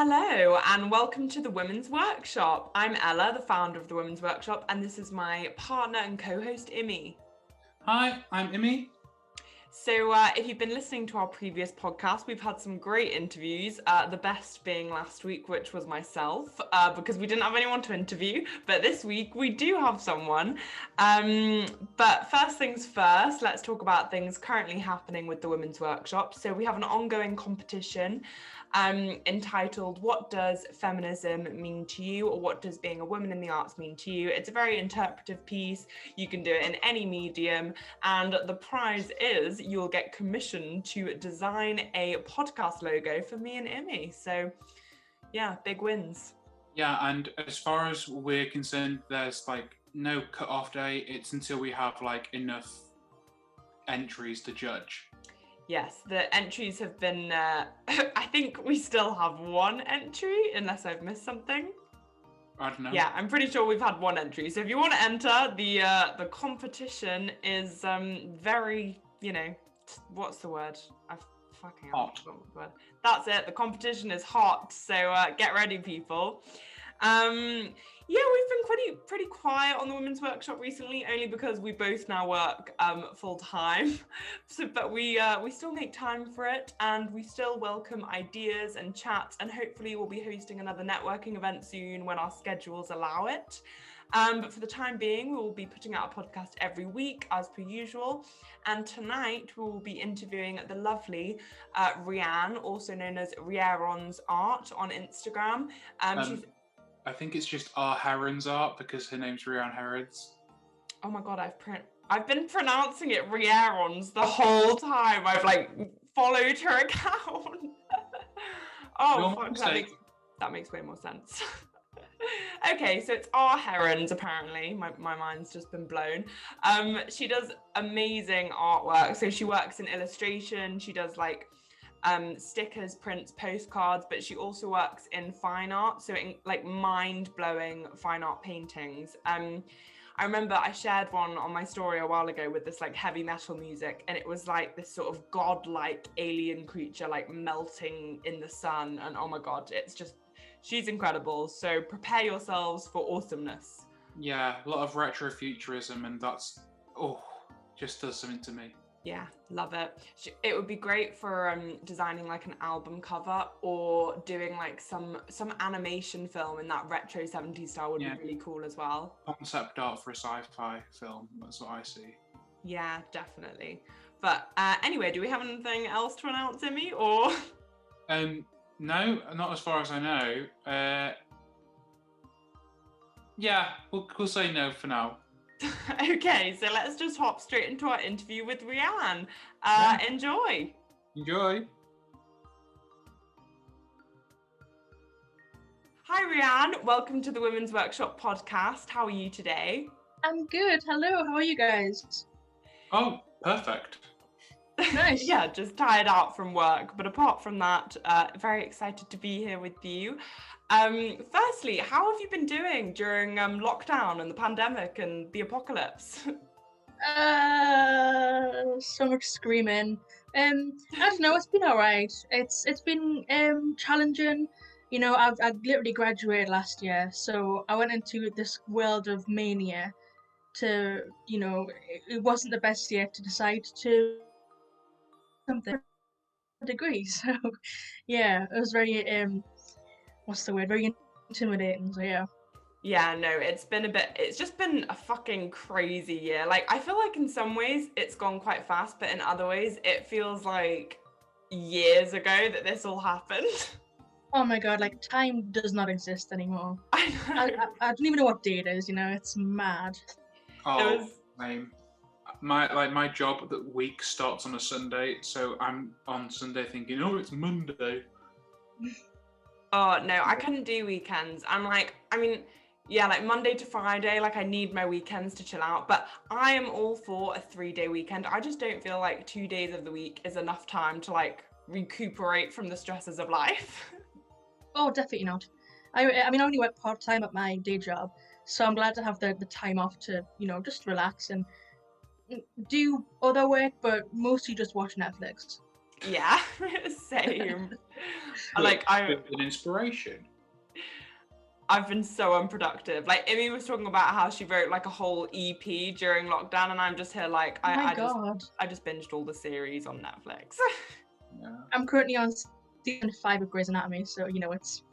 Hello and welcome to the Women's Workshop. I'm Ella, the founder of the Women's Workshop, and this is my partner and co-host, Immi. Hi, I'm Immi. So if you've been listening to our previous podcast, we've had some great interviews, the best being last week, which was myself, because we didn't have anyone to interview, but this week we do have someone. But first things first, let's talk about things currently happening with the Women's Workshop. So we have an ongoing competition entitled What Does Feminism Mean to You, or What Does Being a Woman in the Arts Mean to You? It's a very interpretive piece. You can do it in any medium, and the prize is you'll get commissioned to design a podcast logo for me and Immi. So yeah, big wins. Yeah, and as far as we're concerned, there's no cut-off date. It's until we have enough entries to judge. Yes, the entries have been, I think we still have one entry, unless I've missed something. I don't know. Yeah, I'm pretty sure we've had one entry. So if you want to enter, the competition is very, what's the word? Hot. That's it. The competition is hot. So get ready, people. Yeah, we've been pretty quiet on the Women's Workshop recently, only because we both now work full time. But we still make time for it, and we still welcome ideas and chats, and hopefully we'll be hosting another networking event soon when our schedules allow it. But for the time being, we will be putting out a podcast every week as per usual. And tonight we will be interviewing the lovely Rhiann, also known as Hearons Art on Instagram. She's I think it's just our Herons art because her name's Rhiann Hearons. Oh my god, I've been pronouncing it Hearons the whole time. I've followed her account. Oh fuck, that makes way more sense. Okay, so it's our Herons apparently. My mind's just been blown. She does amazing artwork. So she works in illustration. She does stickers, prints, postcards, but she also works in fine art, so in mind-blowing fine art paintings. I remember I shared one on my story a while ago with this heavy metal music, and it was this sort of godlike alien creature melting in the sun, and oh my god, she's incredible. So prepare yourselves for awesomeness. Yeah, a lot of retrofuturism, and that's just does something to me. Yeah, love it. It would be great for designing an album cover, or doing some animation film in that retro 70s style would be really cool as well. Concept art for a sci-fi film, that's what I see. Yeah, definitely. But anyway, do we have anything else to announce, Immi, or? No, not as far as I know. Yeah, we'll say no for now. Okay, so let's just hop straight into our interview with Rhiann. Enjoy. Hi Rhiann, welcome to the Women's Workshop podcast. How are you today? I'm good. Hello, how are you guys? Oh, perfect. Nice. Yeah, just tired out from work, but apart from that, very excited to be here with you. Firstly, how have you been doing during lockdown and the pandemic and the apocalypse? So much screaming. I don't know, it's been alright. It's been challenging. I've literally graduated last year, so I went into this world of mania to, it wasn't the best year to decide to something degree. So yeah, it was very very intimidating. So yeah. Yeah, no, it's just been a fucking crazy year. I feel like in some ways it's gone quite fast, but in other ways it feels like years ago that this all happened. Oh my god, time does not exist anymore. I know. I don't even know what day it is, it's mad. Oh, lame. My job that week starts on a Sunday, so I'm on Sunday thinking, it's Monday. Oh no, I couldn't do weekends. Monday to Friday, I need my weekends to chill out, but I am all for a 3-day weekend. I just don't feel like 2 days of the week is enough time to recuperate from the stresses of life. Oh, definitely not. I only work part-time at my day job, so I'm glad to have the time off to, just relax and do other work, but mostly just watch Netflix. Yeah, same. Like an inspiration. I've been so unproductive. Like Immi was talking about how she wrote like a whole EP during lockdown, and I'm just here like I just binged all the series on Netflix. Yeah. I'm currently on season 5 of Grey's Anatomy, so it's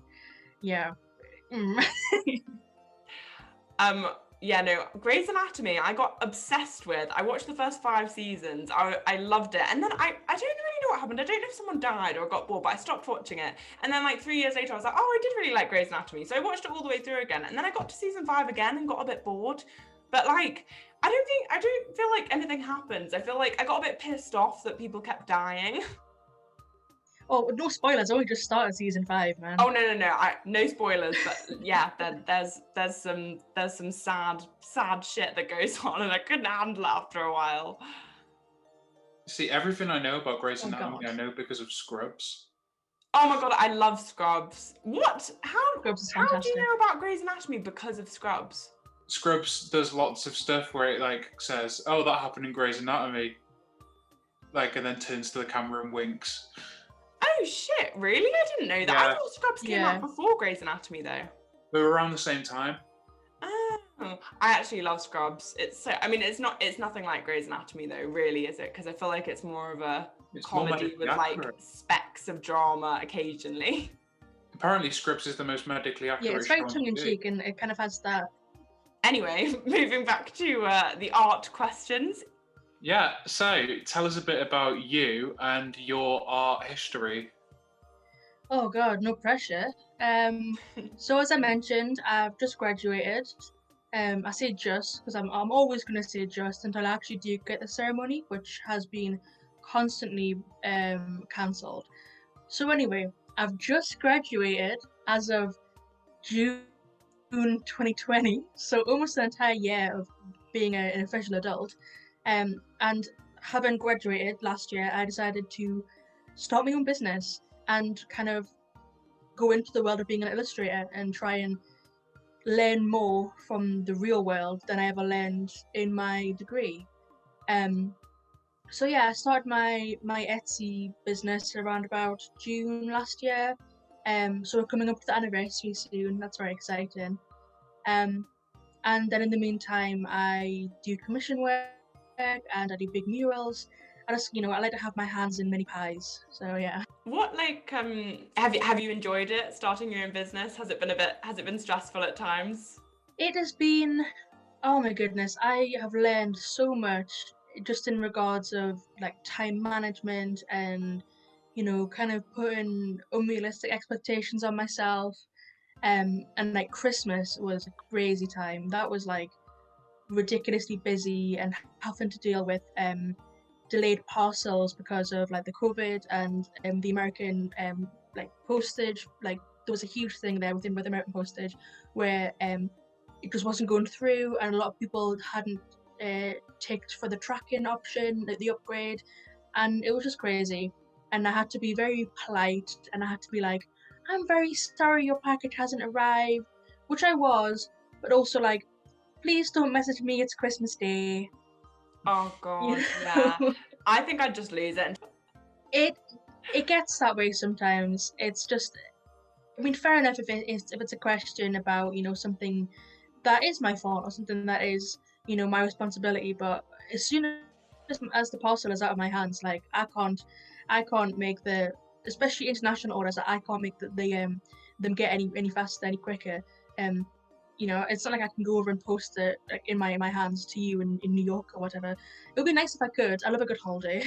Yeah, no, Grey's Anatomy, I got obsessed with. I watched the first 5 seasons. I loved it. And then I don't really know what happened. I don't know if someone died or got bored, but I stopped watching it. And then like 3 years later, I was like, oh, I did really like Grey's Anatomy. So I watched it all the way through again. And then I got to season 5 again and got a bit bored. But like, I don't feel like anything happens. I feel like I got a bit pissed off that people kept dying. Oh, no spoilers. I only just started season 5, man. Oh no, no spoilers, but yeah, there's some sad shit that goes on, and I couldn't handle it after a while. See, everything I know about Grey's Anatomy, I know because of Scrubs. Oh my god, I love Scrubs. What? Scrubs is how do fantastic. you know about Grey's Anatomy because of Scrubs? Scrubs does lots of stuff where it like says, "Oh, that happened in Grey's Anatomy," like, and then turns to the camera and winks. Oh shit, really? I didn't know that. Yeah. I thought Scrubs came out before Grey's Anatomy though. We were around the same time. Oh, I actually love Scrubs. It's nothing like Grey's Anatomy though, really, is it? Because I feel like it's more of a comedy with like specks of drama occasionally. Apparently Scrubs is the most medically accurate. Yeah, it's very tongue-in-cheek and it kind of has that. Anyway, moving back to the art questions. Yeah, so tell us a bit about you and your art history. Oh god, no pressure. So as I mentioned, I've just graduated. I say just because I'm always going to say just until I actually do get the ceremony, which has been constantly cancelled. So anyway, I've just graduated as of June 2020, so almost an entire year of being an official adult. And having graduated last year, I decided to start my own business and kind of go into the world of being an illustrator and try and learn more from the real world than I ever learned in my degree. So yeah, I started my Etsy business around about June last year. So we're coming up to the anniversary soon. That's very exciting. And then in the meantime, I do commission work and I do big murals. I just, I like to have my hands in many pies. So yeah. What have you enjoyed it starting your own business? Has it been stressful at times? It has been, oh my goodness, I have learned so much just in regards of like time management and kind of putting unrealistic expectations on myself. And like Christmas was a crazy time. That was like ridiculously busy and having to deal with delayed parcels because of like the COVID and the American like postage. Like there was a huge thing there with American postage where it just wasn't going through, and a lot of people hadn't ticked for the tracking option, the upgrade, and it was just crazy. And I had to be very polite, and I had to be like, "I'm very sorry your package hasn't arrived," which I was, but also like, "Please don't message me, it's Christmas Day." Oh god, yeah. I think I'd just lose it. It gets that way sometimes. It's just, I mean, fair enough if it's a question about something that is my fault or something that is my responsibility. But as soon as the parcel is out of my hands, like I can't make the, especially international orders, I can't make them get any faster, any quicker. It's not like I can go over and post it like in my hands to you in New York or whatever. It would be nice if I could. I love a good holiday.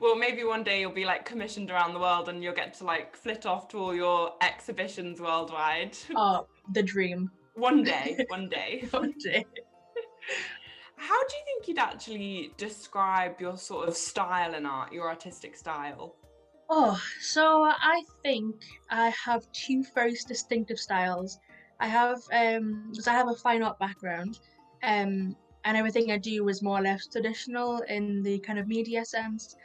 Well, maybe one day you'll be like commissioned around the world and you'll get to like flit off to all your exhibitions worldwide. Oh, the dream. One day. One day. One day. How do you think you'd actually describe your sort of style in art, your artistic style? Oh, so I think I have two very distinctive styles. I have because I have a fine art background, and everything I do is more or less traditional in the kind of media sense.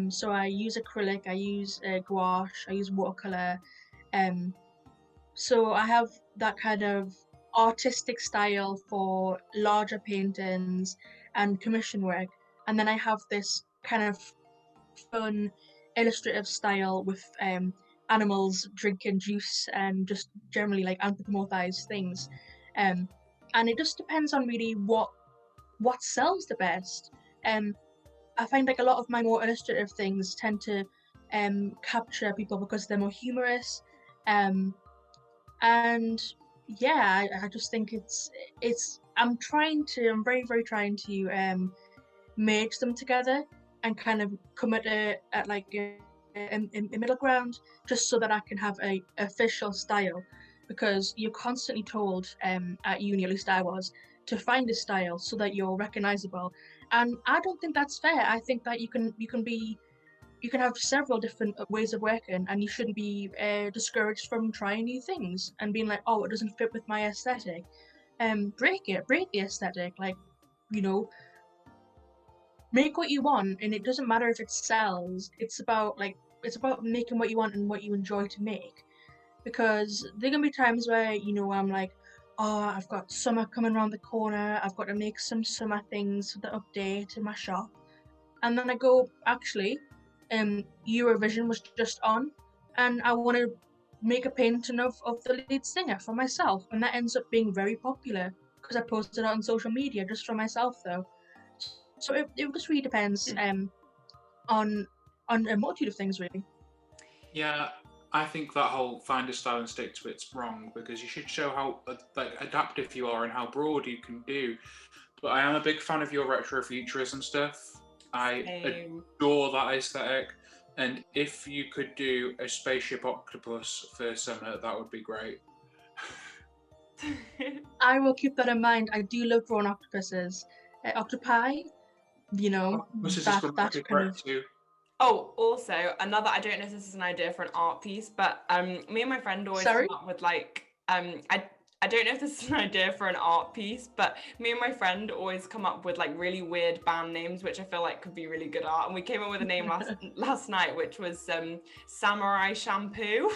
So I use acrylic, I use gouache, I use watercolor. So I have that kind of artistic style for larger paintings and commission work, and then I have this kind of fun, illustrative style with animals drinking juice and just generally like anthropomorphized things. And it just depends on really what sells the best. I find like a lot of my more illustrative things tend to capture people because they're more humorous. And yeah, I just think I'm very, very trying to merge them together and kind of come at like a middle ground, just so that I can have a official style, because you're constantly told at uni, at least I was, to find a style so that you're recognizable, and I don't think that's fair. I think that you can have several different ways of working, and you shouldn't be discouraged from trying new things and being like, oh, it doesn't fit with my aesthetic. Break the aesthetic, like, you know, make what you want, and it doesn't matter if it sells. It's about making what you want and what you enjoy to make. Because there are gonna be times where, you know, I'm like, oh, I've got summer coming around the corner, I've got to make some summer things for the update in my shop. And then I go, actually, Eurovision was just on, and I want to make a painting of the lead singer for myself, and that ends up being very popular because I posted it on social media just for myself, though. So it just really depends on a multitude of things, really. Yeah, I think that whole find a style and stick to it's wrong, because you should show how like adaptive you are and how broad you can do. But I am a big fan of your retrofuturism stuff. I adore that aesthetic, and if you could do a spaceship octopus for summer, that would be great. I will keep that in mind. I do love drawing octopuses, octopi. You know, that kind of. Too. Oh, also another. I don't know if this is an idea for an art piece, but me and my friend always come up with like I don't know if this is an idea for an art piece, but me and my friend always come up with like really weird band names, which I feel like could be really good art. And we came up with a name last night, which was Samurai Shampoo.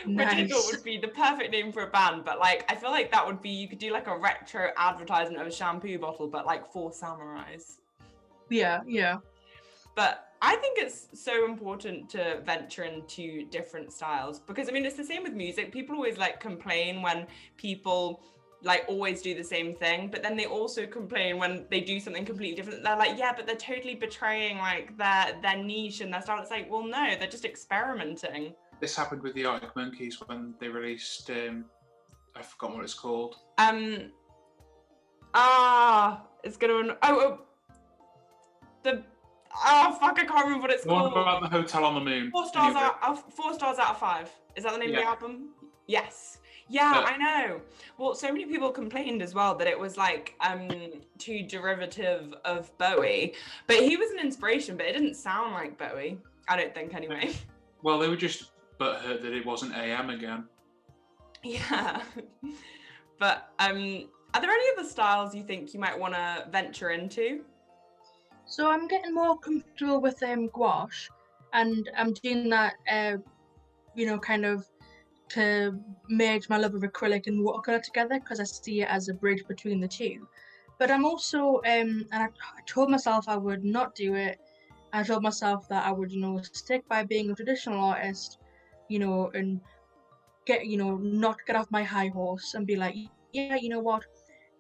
Nice. Which I thought would be the perfect name for a band, but like I feel like that would be, you could do like a retro advertisement of a shampoo bottle, but like for samurais. Yeah. But I think it's so important to venture into different styles, because I mean it's the same with music. People always like complain when people like always do the same thing, but then they also complain when they do something completely different. They're like, yeah, but they're totally betraying like their niche and their style. It's like, well, no, they're just experimenting. This happened with the Arctic Monkeys when they released I've forgotten what it's called. It's gonna fuck, I can't remember what it's called. What about the Hotel on the Moon? 4 stars out of 5. Is that the name of the album? Yes. Yeah, I know. Well, so many people complained as well that it was like too derivative of Bowie, but he was an inspiration, but it didn't sound like Bowie. I don't think, anyway. Well, they were just butthurt that it wasn't AM again. Yeah. But are there any other styles you think you might want to venture into? So I'm getting more comfortable with gouache, and I'm doing that, you know, kind of to merge my love of acrylic and watercolor together, because I see it as a bridge between the two. But I'm also, and I told myself I would not do it. I told myself that I would, you know, stick by being a traditional artist, you know, and not get off my high horse and be like, yeah, you know what,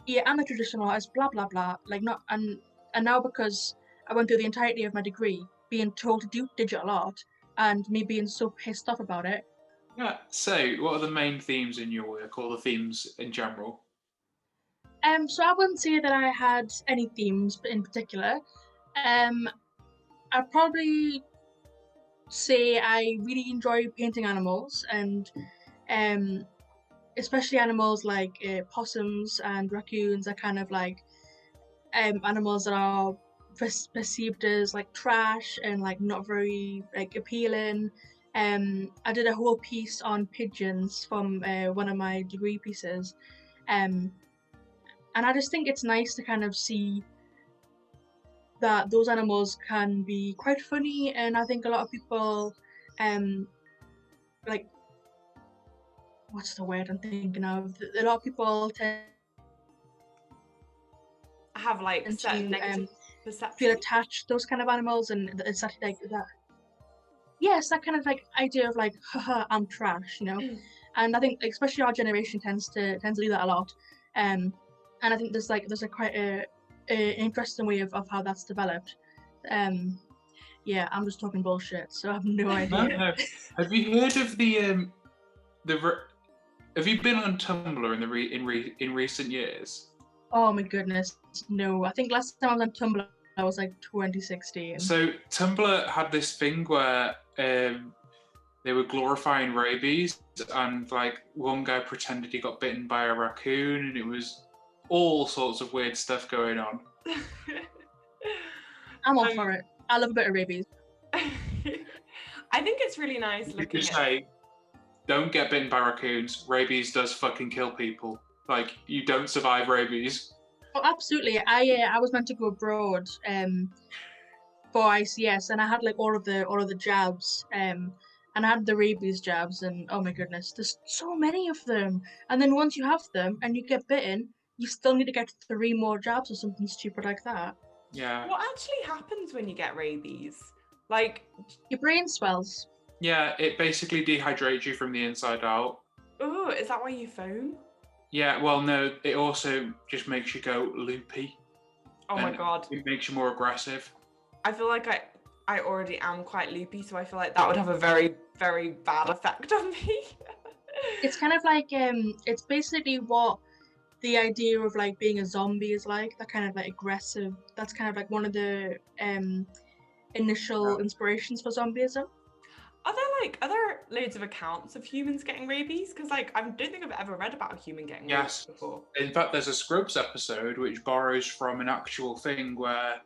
yeah, I'm a traditional artist, blah blah blah, like not. And now, because I went through the entirety of my degree being told to do digital art and me being so pissed off about it. Yeah. So, what are the main themes in your work, or the themes in general? So I wouldn't say that I had any themes in particular. I'd probably say I really enjoy painting animals, and especially animals like possums and raccoons are kind of like animals that are perceived as like trash and like not very like appealing. I did a whole piece on pigeons from one of my degree pieces, and I just think it's nice to kind of see that those animals can be quite funny, and I think a lot of people like, what's the word I'm thinking of? A lot of people tend have like certain negative. Perception. feel attached to those kind of animals, and it's actually like that. Yes, that kind of like idea of like, haha, I'm trash, you know. And I think especially our generation tends to do that a lot. And I think there's a quite a interesting way of how that's developed. Yeah, I'm just talking bullshit, so I have no idea. No. Have you heard of have you been on Tumblr in recent years? Oh my goodness, no. I think last time I was on Tumblr, I was like 2016. So Tumblr had this thing where they were glorifying rabies, and like one guy pretended he got bitten by a raccoon, and it was all sorts of weird stuff going on. I'm all for it. I love a bit of rabies. I think it's really nice looking at... say, don't get bitten by raccoons. Rabies does fucking kill people. Like, you don't survive rabies. Oh, absolutely. I was meant to go abroad for ICS, and I had like all of the jabs, and I had the rabies jabs, and oh my goodness, there's so many of them. And then once you have them and you get bitten, you still need to get 3 more jabs or something stupid like that. Yeah. What actually happens when you get rabies? Like, your brain swells. Yeah, it basically dehydrates you from the inside out. Oh, is that why you foam? Yeah, well, no, it also just makes you go loopy. Oh my god. It makes you more aggressive. I feel like I already am quite loopy, so I feel like that would have a very, very bad effect on me. It's kind of like, it's basically what the idea of like being a zombie is like, that kind of like aggressive, that's kind of like one of the initial inspirations for zombieism. Are there loads of accounts of humans getting rabies? Because like I don't think I've ever read about a human getting rabies before. In fact, there's a Scrubs episode which borrows from an actual thing where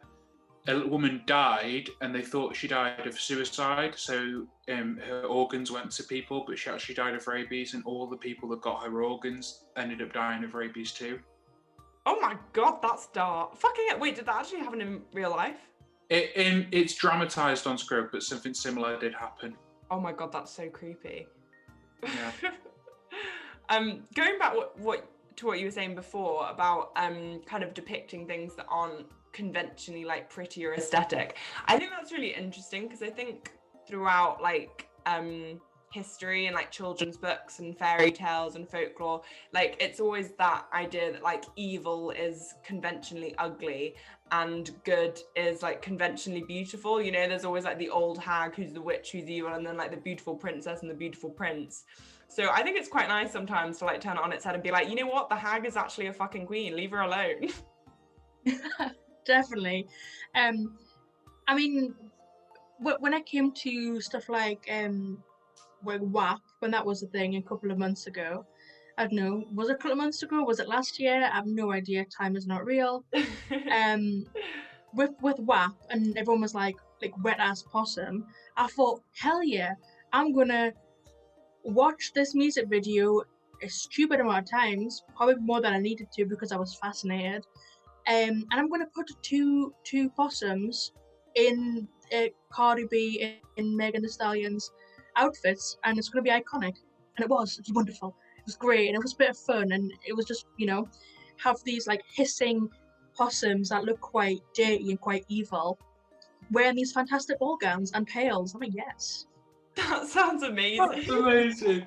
a woman died and they thought she died of suicide, so her organs went to people, but she actually died of rabies, and all the people that got her organs ended up dying of rabies too. Oh my god, that's dark. Fucking it. Wait, did that actually happen in real life? It's dramatised on Scrub, but something similar did happen. Oh my god, that's so creepy. Yeah. Going back to what you were saying before about kind of depicting things that aren't conventionally like pretty or aesthetic, I think that's really interesting, because I think throughout like history and like children's books and fairy tales and folklore, like it's always that idea that like evil is conventionally ugly and good is like conventionally beautiful. You know, there's always like the old hag who's the witch who's evil, and then like the beautiful princess and the beautiful prince. So I think it's quite nice sometimes to like turn it on its head and be like, you know what, the hag is actually a fucking queen, leave her alone. Definitely. I mean, when it came to stuff like WAP, when that was a thing a couple of months ago, I don't know, was it a couple of months ago? Was it last year? I have no idea. Time is not real. With WAP, and everyone was like wet ass possum. I thought, hell yeah, I'm gonna watch this music video a stupid amount of times, probably more than I needed to because I was fascinated. And I'm gonna put two possums in Cardi B in Megan Thee Stallion's outfits, and it's gonna be iconic. And it was wonderful. It was great, and it was a bit of fun, and it was just, you know, have these like hissing possums that look quite dirty and quite evil, wearing these fantastic ball gowns and pails. I mean, yes. That sounds amazing. That's amazing.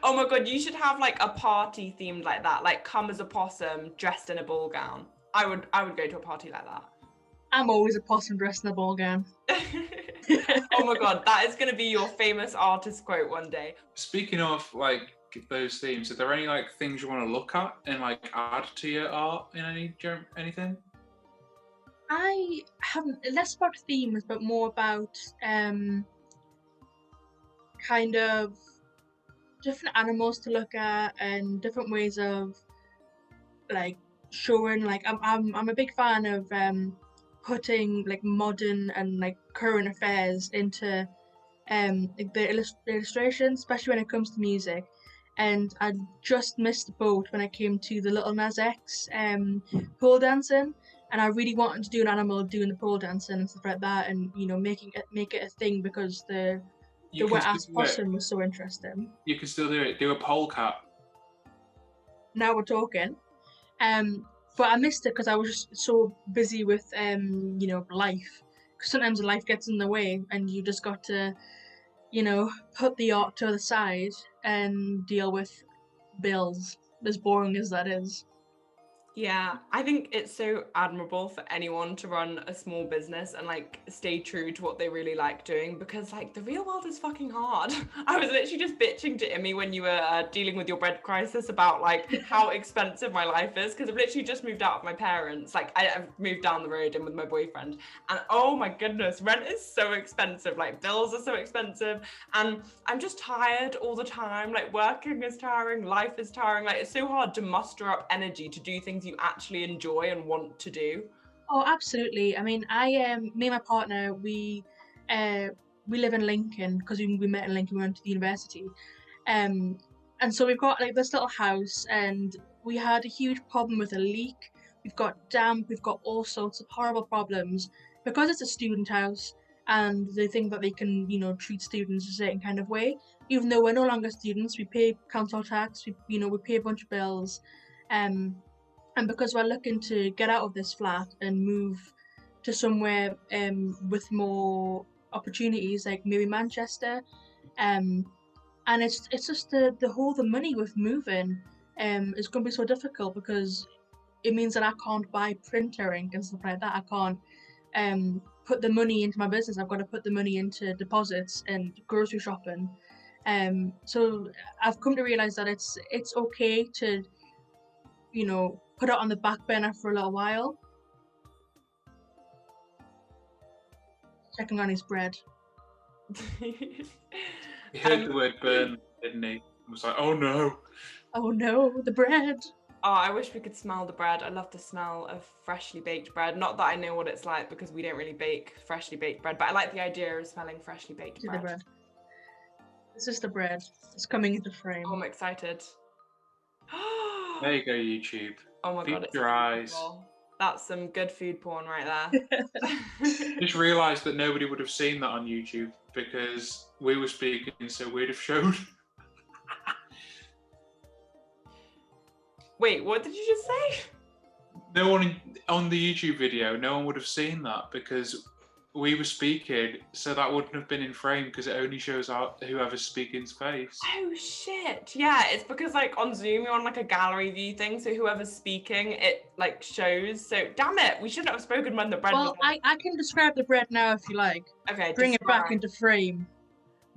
Oh my god, you should have like a party themed like that, like come as a possum dressed in a ball gown. I would go to a party like that. I'm always a possum dressed in a ball gown. Oh my god, that is going to be your famous artist quote one day. Speaking of like those themes, are there any like things you want to look at and like add to your art in anything? I haven't, less about themes, but more about kind of different animals to look at and different ways of like showing, like I'm a big fan of putting like modern and like current affairs into like the illustrations, especially when it comes to music. And I just missed the boat when it came to the Little Nas X pole dancing, and I really wanted to do an animal doing the pole dancing and stuff like that, and you know, make it a thing because the wet ass possum was so interesting. You can still do it. Do a polecat. Now we're talking. but I missed it because I was just so busy with life. Because sometimes life gets in the way, and you just got to, put the art to the side and deal with bills, as boring as that is. Yeah, I think it's so admirable for anyone to run a small business and like stay true to what they really like doing, because like the real world is fucking hard. I was literally just bitching to Immi when you were dealing with your bread crisis about like how expensive my life is, because I've literally just moved out of my parents. Like I've moved down the road in with my boyfriend, and oh my goodness, rent is so expensive, like bills are so expensive, and I'm just tired all the time. Like working is tiring, life is tiring. Like it's so hard to muster up energy to do things you actually enjoy and want to do. Oh, absolutely. I mean, me and my partner, we live in Lincoln because we met in Lincoln. We went to the university, and so we've got like this little house, and we had a huge problem with a leak. We've got damp. We've got all sorts of horrible problems because it's a student house, and they think that they can, treat students a certain kind of way. Even though we're no longer students, we pay council tax. We pay a bunch of bills, and because we're looking to get out of this flat and move to somewhere with more opportunities, like maybe Manchester, and it's just the money with moving is going to be so difficult, because it means that I can't buy printer ink and stuff like that. I can't put the money into my business. I've got to put the money into deposits and grocery shopping. So I've come to realize that it's okay to, put it on the back burner for a little while. Checking on his bread. He heard the word burn, didn't he? I was like, oh no. Oh no, the bread. Oh, I wish we could smell the bread. I love the smell of freshly baked bread. Not that I know what it's like, because we don't really bake freshly baked bread, but I like the idea of smelling freshly baked bread. The bread. This is the bread. It's coming into frame. Oh, I'm excited. There you go, YouTube. Oh my god, it's your eyes. That's some good food porn right there. Just realised that nobody would have seen that on YouTube because we were speaking, so we'd have showed. Wait, what did you just say? No one on the YouTube video, no one would have seen that because we were speaking, so that wouldn't have been in frame because it only shows out whoever's speaking's face. Oh shit! Yeah, it's because like on Zoom you're on like a gallery view thing, so whoever's speaking it like shows. So damn it, we shouldn't have spoken when the bread. Well, I can describe the bread now if you like. Okay, bring it back into frame,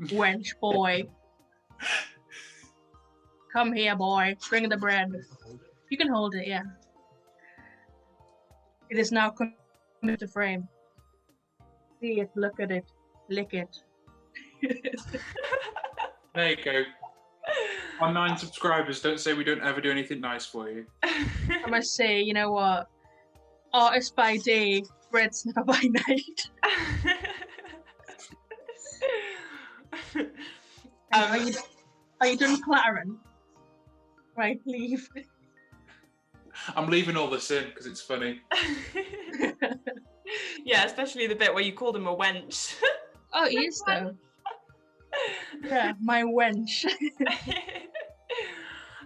wench boy. Come here, boy. Bring the bread. You can hold it, yeah. It is now come into frame. See it, look at it, lick it. There you go. On 9 subscribers, don't say we don't ever do anything nice for you. I must say, you know what? Artist by day, bread's never by night. Are you done clattering? Right, leave. I'm leaving all this in because it's funny. Yeah, especially the bit where you called him a wench. Oh, he is though. Yeah, my wench.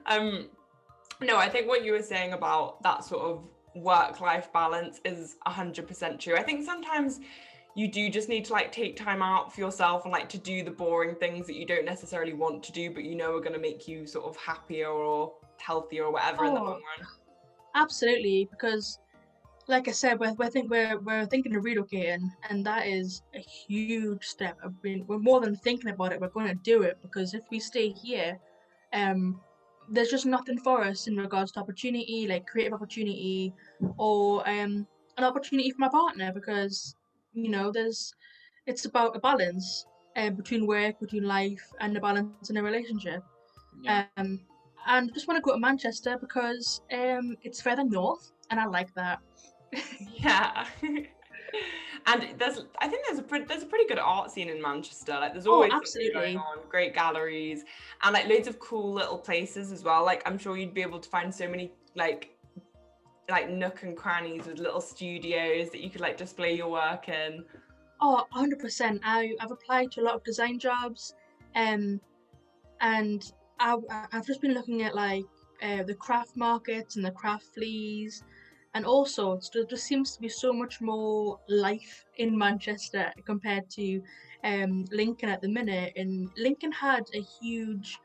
No, I think what you were saying about that sort of work-life balance is 100% true. I think sometimes you do just need to like take time out for yourself and like to do the boring things that you don't necessarily want to do, but you know are going to make you sort of happier or healthier or whatever in the long run. Absolutely, because like I said, we're thinking of relocating, and that is a huge step. We're more than thinking about it. We're going to do it because if we stay here, there's just nothing for us in regards to opportunity, like creative opportunity, or an opportunity for my partner, because it's about a balance between work, between life, and a balance in a relationship. Yeah. And I just want to go to Manchester because it's further north, and I like that. Yeah. And I think there's a pretty good art scene in Manchester. Like there's always absolutely going on, great galleries and like loads of cool little places as well. Like I'm sure you'd be able to find so many like nook and crannies with little studios that you could like display your work in. Oh, 100%. I've applied to a lot of design jobs, and I've just been looking at like the craft markets and the craft fleas, And also, there just seems to be so much more life in Manchester compared to Lincoln at the minute. And Lincoln had a huge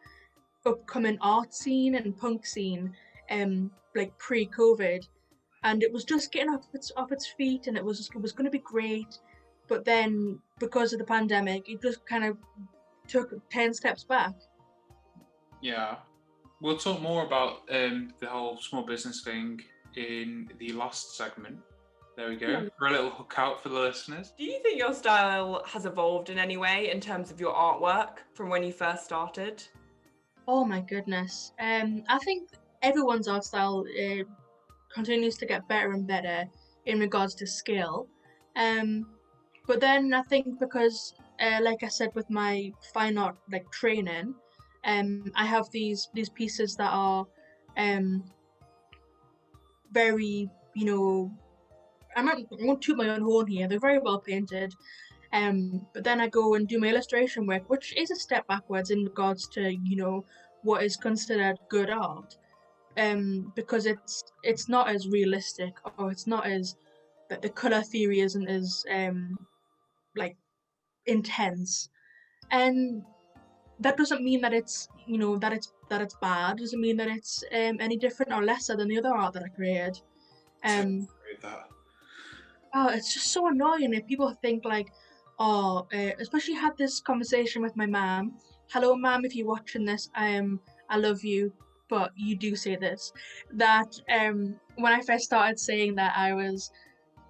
upcoming art scene and punk scene, like pre-COVID, and it was just getting off its feet, and it was going to be great. But then, because of the pandemic, it just kind of took 10 steps back. Yeah. We'll talk more about the whole small business thing in the last segment. There we go. Yeah. For a little hook out for the listeners. Do you think your style has evolved in any way in terms of your artwork from when you first started? Oh my goodness. I think everyone's art style continues to get better and better in regards to skill. But then I think because, like I said, with my fine art like training, I have these pieces that are very, I won't toot my own horn here. They're very well painted. But then I go and do my illustration work, which is a step backwards in regards to, what is considered good art. Because it's not as realistic, or it's not as, the color theory isn't as like intense. And that doesn't mean that it's that it's bad. It doesn't mean that it's any different or lesser than the other art that I created. Oh, it's just so annoying if people think like, especially had this conversation with my mom. Hello, mom, if you're watching this, I love you, but you do say this, that when I first started saying that I was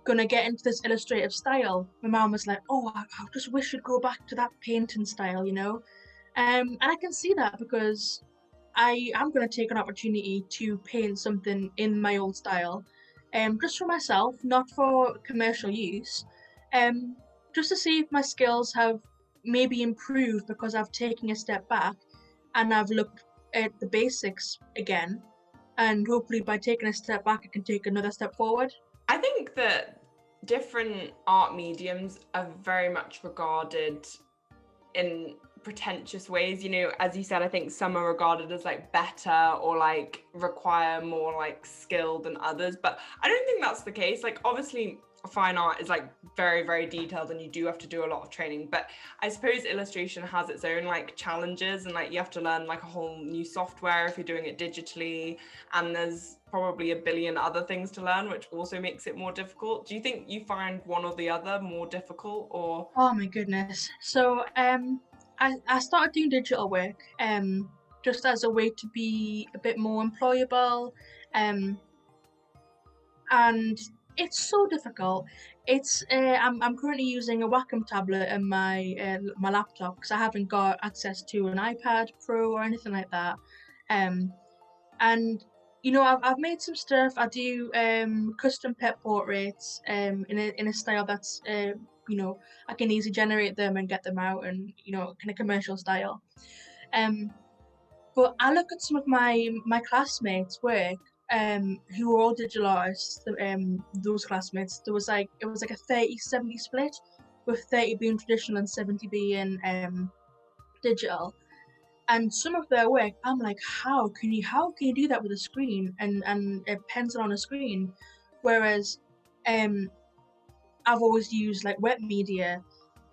gonna get into this illustrative style, my mom was like, oh, I just wish you'd go back to that painting style, and I can see that, because I am going to take an opportunity to paint something in my old style, just for myself, not for commercial use, just to see if my skills have maybe improved because I've taken a step back and I've looked at the basics again, and hopefully by taking a step back I can take another step forward. I think that different art mediums are very much regarded in pretentious ways, as you said. I think some are regarded as like better or like require more like skill than others, but I don't think that's the case. Like, obviously fine art is like very, very detailed and you do have to do a lot of training, but I suppose illustration has its own like challenges, and like you have to learn like a whole new software if you're doing it digitally, and there's probably a billion other things to learn, which also makes it more difficult. Do you think you find one or the other more difficult, or? Oh my goodness. So I started doing digital work just as a way to be a bit more employable, and it's so difficult. It's I'm currently using a Wacom tablet and my laptop, because I haven't got access to an iPad Pro or anything like that. And I've made some stuff. I do custom pet portraits in a style that's I can easily generate them and get them out, and kind of commercial style. But I look at some of my classmates' work, who were all digital artists. Those classmates, it was like a 30-70 split, with 30 being traditional and 70 being digital. And some of their work, I'm like, how can you do that with a screen and a pencil on a screen? Whereas I've always used like wet media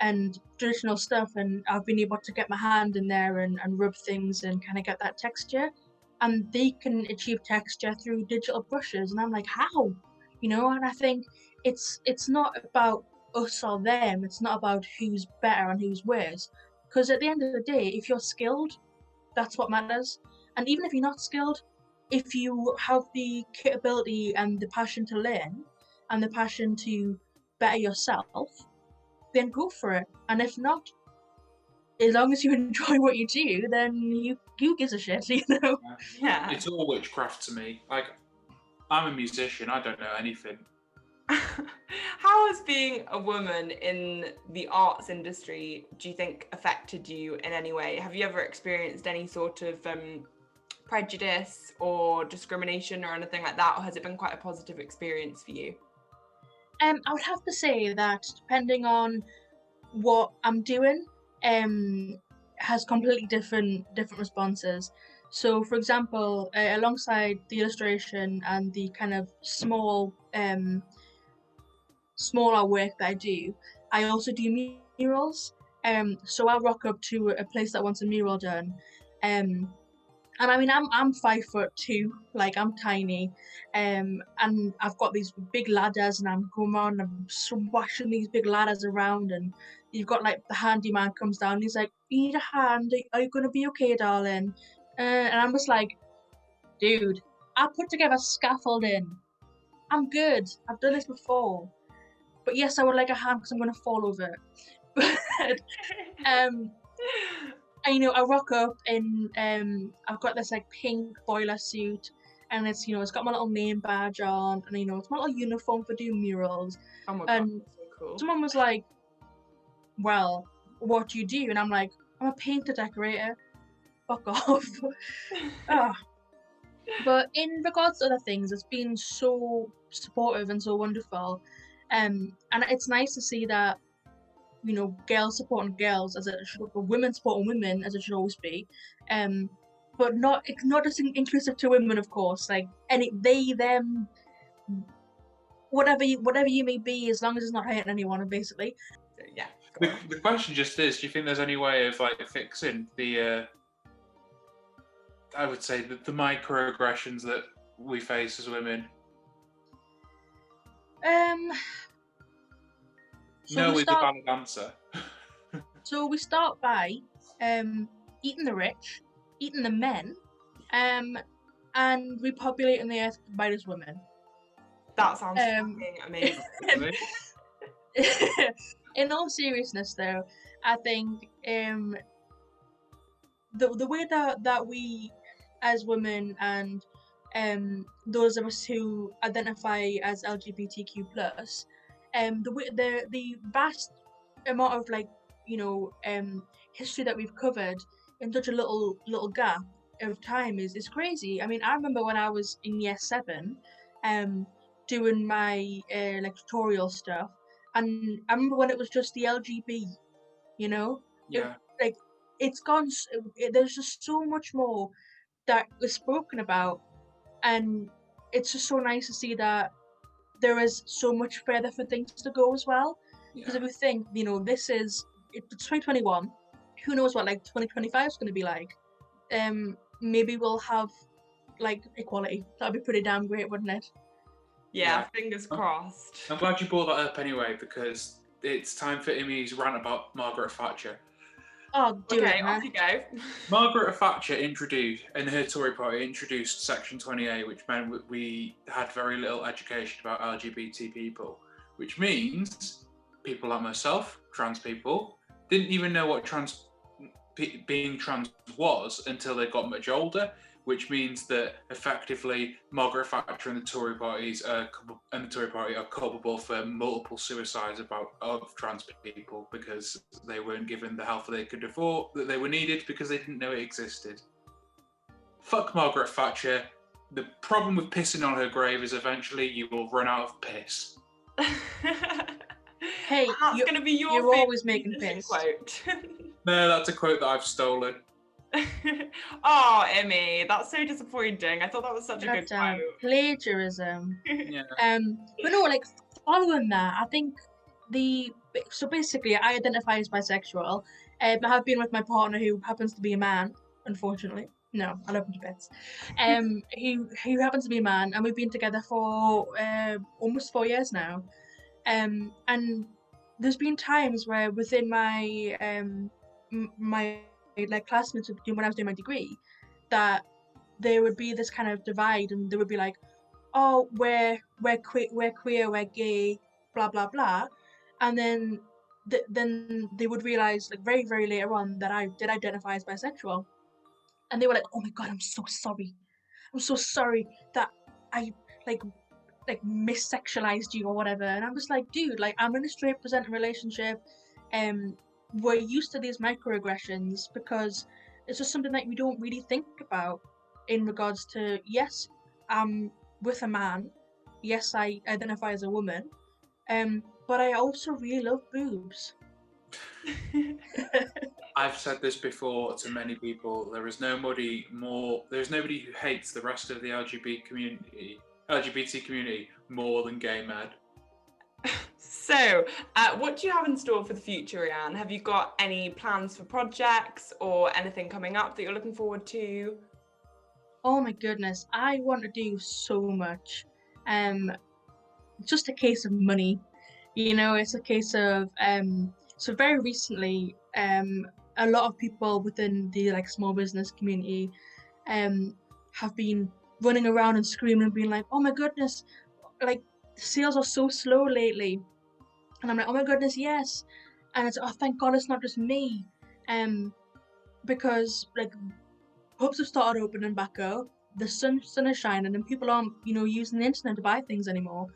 and traditional stuff, and I've been able to get my hand in there and rub things and kind of get that texture. And they can achieve texture through digital brushes, and I'm like, how? And I think it's not about us or them. It's not about who's better and who's worse, because at the end of the day, if you're skilled, that's what matters. And even if you're not skilled, if you have the capability and the passion to learn and the passion to better yourself, then go for it. And if not, as long as you enjoy what you do, then you gives a shit, Yeah. It's all witchcraft to me. Like, I'm a musician, I don't know anything. How has being a woman in the arts industry, do you think, affected you in any way? Have you ever experienced any sort of prejudice or discrimination or anything like that, or has it been quite a positive experience for you? I would have to say that depending on what I'm doing, has completely different responses. So, for example, alongside the illustration and the kind of smaller work that I do, I also do murals. So I'll rock up to a place that wants a mural done. And I mean, I'm 5'2", like I'm tiny, and I've got these big ladders, and I'm going around and I'm swashing these big ladders around, and you've got like the handyman comes down, and he's like, "You need a hand? Are you gonna be okay, darling?" And I'm just like, "Dude, I put together scaffolding. I'm good. I've done this before. But yes, I would like a hand because I'm gonna fall over." But and, I rock up in I've got this like pink boiler suit, and it's it's got my little name badge on, and it's my little uniform for doing murals. Oh my god, And that's so cool. someone was like, "Well, what do you do?" And I'm like, "I'm a painter decorator." Fuck off. Ah. But in regards to other things, it's been so supportive and so wonderful. And it's nice to see that girls supporting girls as it should, or women supporting women as it should always be. But it's not just inclusive to women, of course. Like any they, them, whatever you may be, as long as it's not hurting anyone, basically. Yeah. The question just is: do you think there's any way of like fixing the? I would say the microaggressions that we face as women. So no is a valid answer. So we start by eating the rich, eating the men, and repopulating the earth by those women. That sounds fucking amazing. In all seriousness, though, I think the way that we, as women, and those of us who identify as LGBTQ+, the vast amount of history that we've covered in such a little gap of time is crazy. I mean, I remember when I was in year 7, doing my tutorial stuff, and I remember when it was just the LGB, Yeah. It's gone. There's just so much more that was spoken about, and it's just so nice to see that there is so much further for things to go as well. Because if we think, it's 2021, who knows what 2025 is going to be like? Maybe we'll have equality. That'd be pretty damn great, wouldn't it? Yeah, fingers crossed. I'm glad you brought that up anyway, because it's time for Immi's rant about Margaret Thatcher. Oh, okay, off you go. Margaret Thatcher and her Tory party introduced Section 28, which meant we had very little education about LGBT people, which means people like myself, trans people, didn't even know what being trans was until they got much older, which means that effectively Margaret Thatcher and the Tory party are culpable for multiple suicides of trans people because they weren't given the help they could afford, that they were needed, because they didn't know it existed. Fuck Margaret Thatcher. The problem with pissing on her grave is eventually you will run out of piss. Hey, that's going to be your you're always making piss. Quote. No, that's a quote that I've stolen. Oh, Immi, that's so disappointing. I thought that was such a good quote. Plagiarism. Yeah. But no, following that, I think so basically I identify as bisexual. I have been with my partner who happens to be a man, unfortunately. No, I love him to bits. Who happens to be a man, and we've been together for almost 4 years now. And there's been times where within my my classmates when I was doing my degree, that there would be this kind of divide, and they would be like, "Oh, we're queer, we're gay, blah blah blah," and then they would realize very very later on that I did identify as bisexual, and they were like, "Oh my god, I'm so sorry that I missexualized you or whatever." And I'm just like, dude, I'm in a straight presenting relationship, we're used to these microaggressions because it's just something that we don't really think about in regards to, yes, I'm with a man, yes, I identify as a woman, but I also really love boobs. I've said this before to many people. There's nobody who hates the rest of the LGBT community more than gay men. So, what do you have in store for the future, Rhiann? Have you got any plans for projects or anything coming up that you're looking forward to? Oh my goodness, I want to do so much. Just a case of money. It's a case of so very recently, a lot of people within the small business community have been running around and screaming and being like, oh my goodness, sales are so slow lately. And I'm like, oh my goodness, yes. And it's, oh, thank God it's not just me. Because pubs have started opening back up, the sun is shining, and people aren't, using the internet to buy things anymore.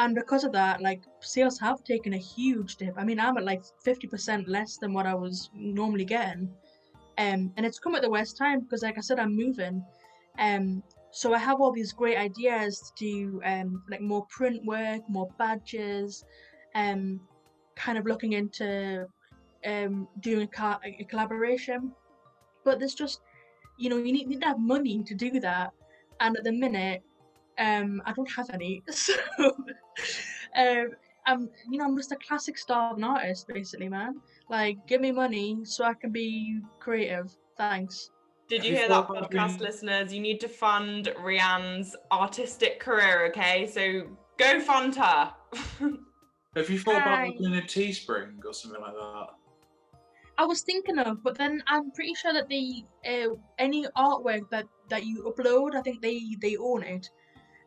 And because of that, sales have taken a huge dip. I mean, I'm at 50% less than what I was normally getting. And it's come at the worst time because, like I said, I'm moving. So I have all these great ideas to do more print work, more badges, kind of looking into doing a collaboration. But there's just, you need to have money to do that. And at the minute, I don't have any. So I'm just a classic starving artist, basically, man. Give me money so I can be creative. Thanks. Did you hear that, podcast listeners? You need to fund Rhiann's artistic career, okay? So go fund her. Have you thought about doing a Teespring or something like that? I was thinking of, but then I'm pretty sure that any artwork that you upload, I think they own it.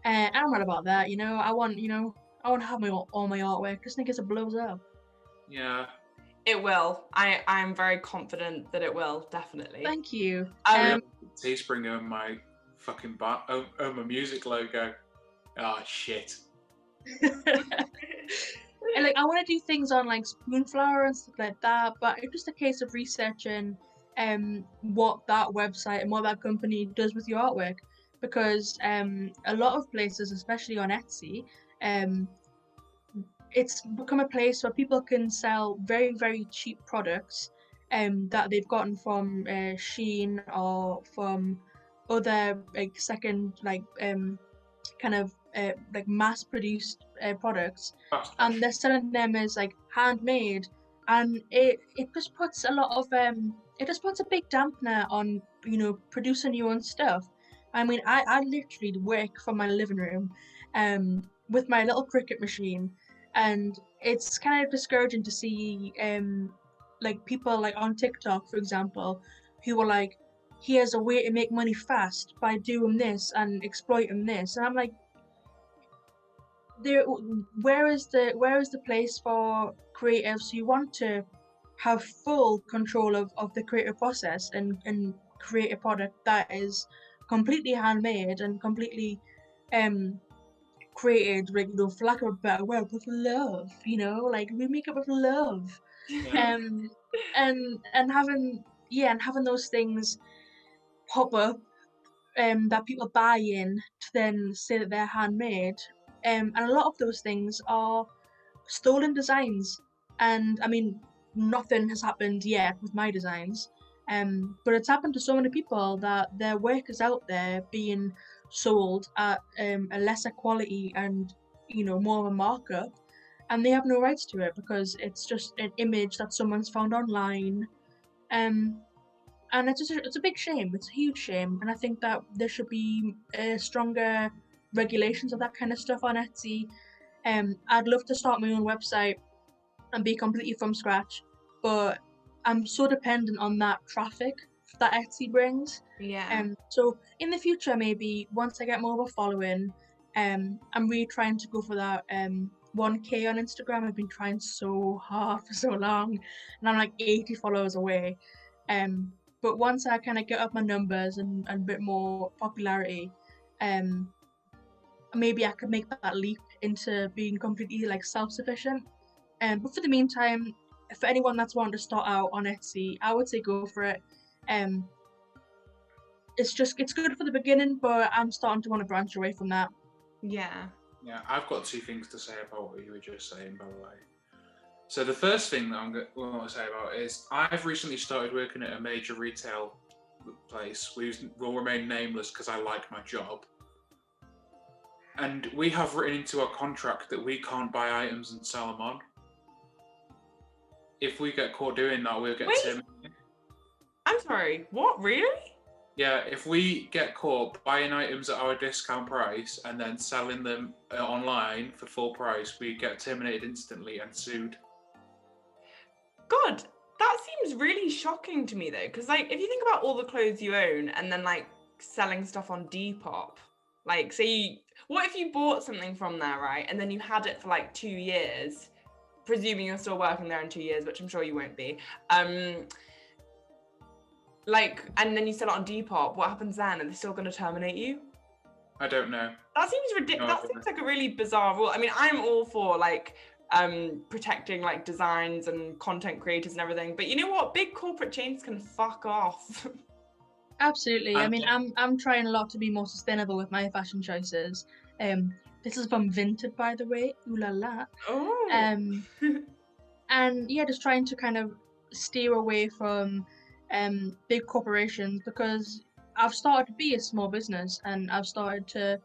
I'm not about that, I want to have all my artwork just in case it blows up. Yeah. It will. I'm very confident that it will, definitely. Thank you. Teespring own my fucking own my music logo. Oh shit. And I want to do things on Spoonflower and stuff like that, but it's just a case of researching what that website and what that company does with your artwork, because a lot of places, especially on Etsy, it's become a place where people can sell very, very cheap products that they've gotten from Shein or from other second kind of mass-produced products, and they're selling them as handmade, and it just puts a lot of it just puts a big dampener on producing your own stuff. I mean, I literally work from my living room with my little Cricut machine, and it's kind of discouraging to see people on TikTok, for example, who are like, here's a way to make money fast by doing this and exploiting this, and I'm like, where is the place for creatives who want to have full control of the creative process and create a product that is completely handmade and completely created, for lack of a better word, with love, we make it with love. Yeah. And having those things pop up that people buy in to then say that they're handmade, and a lot of those things are stolen designs. And I mean, nothing has happened yet with my designs, but it's happened to so many people that their work is out there being sold at a lesser quality and more of a markup, and they have no rights to it because it's just an image that someone's found online. And it's a big shame. It's a huge shame, and I think that there should be stronger regulations of that kind of stuff on Etsy. I'd love to start my own website and be completely from scratch, but I'm so dependent on that traffic that Etsy brings. Yeah. So in the future, maybe once I get more of a following, I'm really trying to go for that 1K on Instagram. I've been trying so hard for so long, and I'm 80 followers away. But once I kind of get up my numbers and a bit more popularity, maybe I could make that leap into being completely self-sufficient. But for the meantime, for anyone that's wanting to start out on Etsy, I would say go for it. It's good for the beginning, but I'm starting to want to branch away from that. Yeah. Yeah, I've got two things to say about what you were just saying, by the way. So the first thing that I'm going to say about is I've recently started working at a major retail place. We will remain nameless because I like my job. And we have written into our contract that we can't buy items and sell them on. If we get caught doing that, we'll get terminated. I'm sorry, what, really? Yeah, if we get caught buying items at our discount price and then selling them online for full price, we get terminated instantly and sued. God, that seems really shocking to me though, because like if you think about all the clothes you own and then like selling stuff on Depop, like say what if you bought something from there, right, and then you had it for like 2 years, presuming you're still working there in 2 years, which I'm sure you won't be, like, and then you sell it on Depop, what happens then? Are they still going to terminate you? I don't know. That seems ridiculous. That seems like a really bizarre rule. I mean, I'm all for like protecting like designs and content creators and everything, but you know what? Big corporate chains can fuck off. Absolutely. I mean, I'm trying a lot to be more sustainable with my fashion choices. This is from Vinted, by the way. Ooh la la. Oh. And yeah, just trying to kind of steer away from big corporations, because I've started to be a small business and I've started to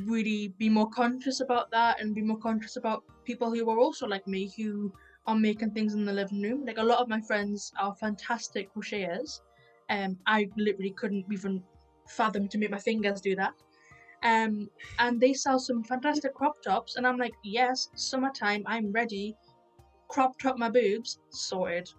really be more conscious about that and be more conscious about people who are also like me, who are making things in the living room. Like a lot of my friends are fantastic crocheters. I literally couldn't even fathom to make my fingers do that. And they sell some fantastic crop tops and I'm like, yes, summertime, I'm ready. Crop top my boobs, sorted.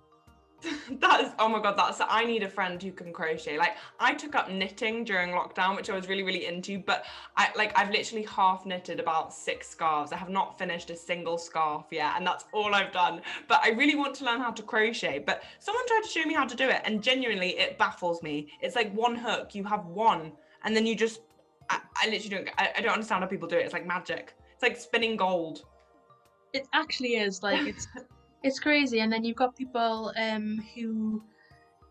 That is, oh my god, I need a friend who can crochet. Like I took up knitting during lockdown, which I was really, really into, but I've literally half knitted about 6 scarves. I have not finished a single scarf yet, and that's all I've done. But I really want to learn how to crochet, but someone tried to show me how to do it, and genuinely it baffles me. It's like one hook, you have one, and then you just, I literally I don't understand how people do it. It's like magic. It's like spinning gold. It actually is, like, it's crazy. And then you've got people who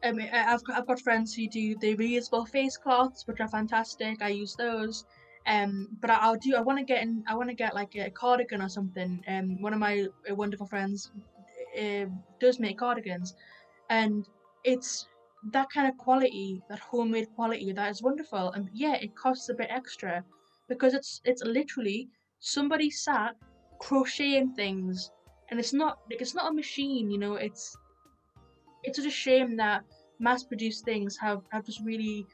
I've got friends who do the reusable face cloths, which are fantastic. I use those. But I want to get like a cardigan or something. One of my wonderful friends does make cardigans, and it's that kind of quality, that homemade quality, that is wonderful. And yeah, it costs a bit extra because it's literally somebody sat crocheting things. And it's not a machine, you know. It's such a shame that mass-produced things have just really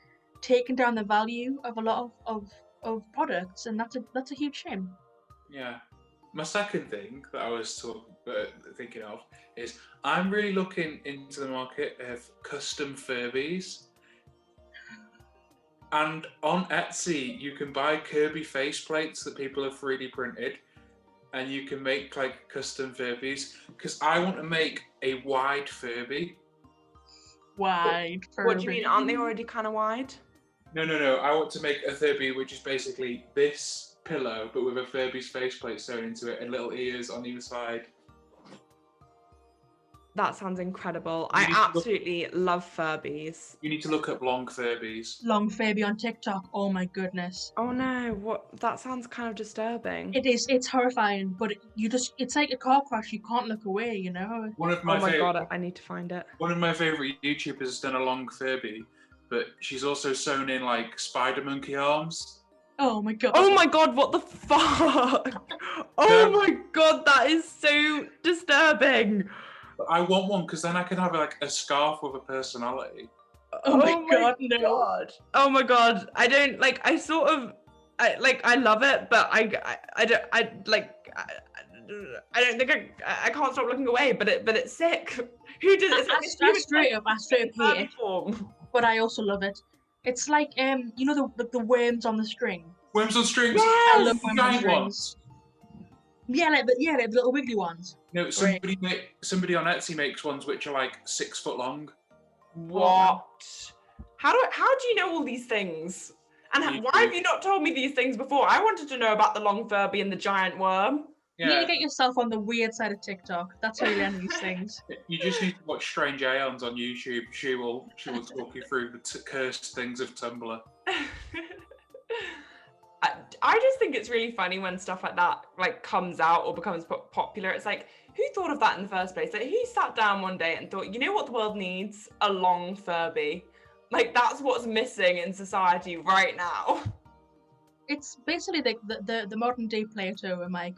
taken down the value of a lot of products, and that's a huge shame. Yeah. My second thing that I was thinking of is I'm really looking into the market of custom Furbies. And on Etsy, you can buy Kirby faceplates that people have 3D printed. And you can make like custom Furbies, because I want to make a wide Furby. Wide Furby. What do you mean? Aren't they already kind of wide? No. I want to make a Furby which is basically this pillow, but with a Furby's faceplate sewn into it and little ears on either side. That sounds incredible. I absolutely love Furbies. You need to look up long Furbies. Long Furby on TikTok. Oh my goodness. Oh no, what? That sounds kind of disturbing. It is. It's horrifying, but it's like a car crash. You can't look away, you know. Oh my god, I need to find it. One of my favorite YouTubers has done a long Furby, but she's also sewn in like spider monkey arms. Oh my god. Oh my god, what the fuck? Oh my god, that is so disturbing. I want one because then I can have like a scarf with a personality. Oh my god, no. God. Oh my god. I don't like. I love it, but I don't think I can't stop looking away. But it's sick. Who did it? I straight up hate it. But I also love it. It's like you know the worms on the string. Worms on strings. Yes! I love worms on strings. Yeah, like the little wiggly ones. No, somebody on Etsy makes ones which are like 6 foot long. What? How do you know all these things? And why have you not told me these things before? I wanted to know about the long Furby and the giant worm. Yeah. You need to get yourself on the weird side of TikTok. That's how you learn these things. You just need to watch Strange Aeons on YouTube. She will talk you through the cursed things of Tumblr. I just think it's really funny when stuff like that like comes out or becomes popular. It's like, who thought of that in the first place? Like, who sat down one day and thought, you know what the world needs? A long Furby. Like, that's what's missing in society right now. It's basically like the modern day Plato, in my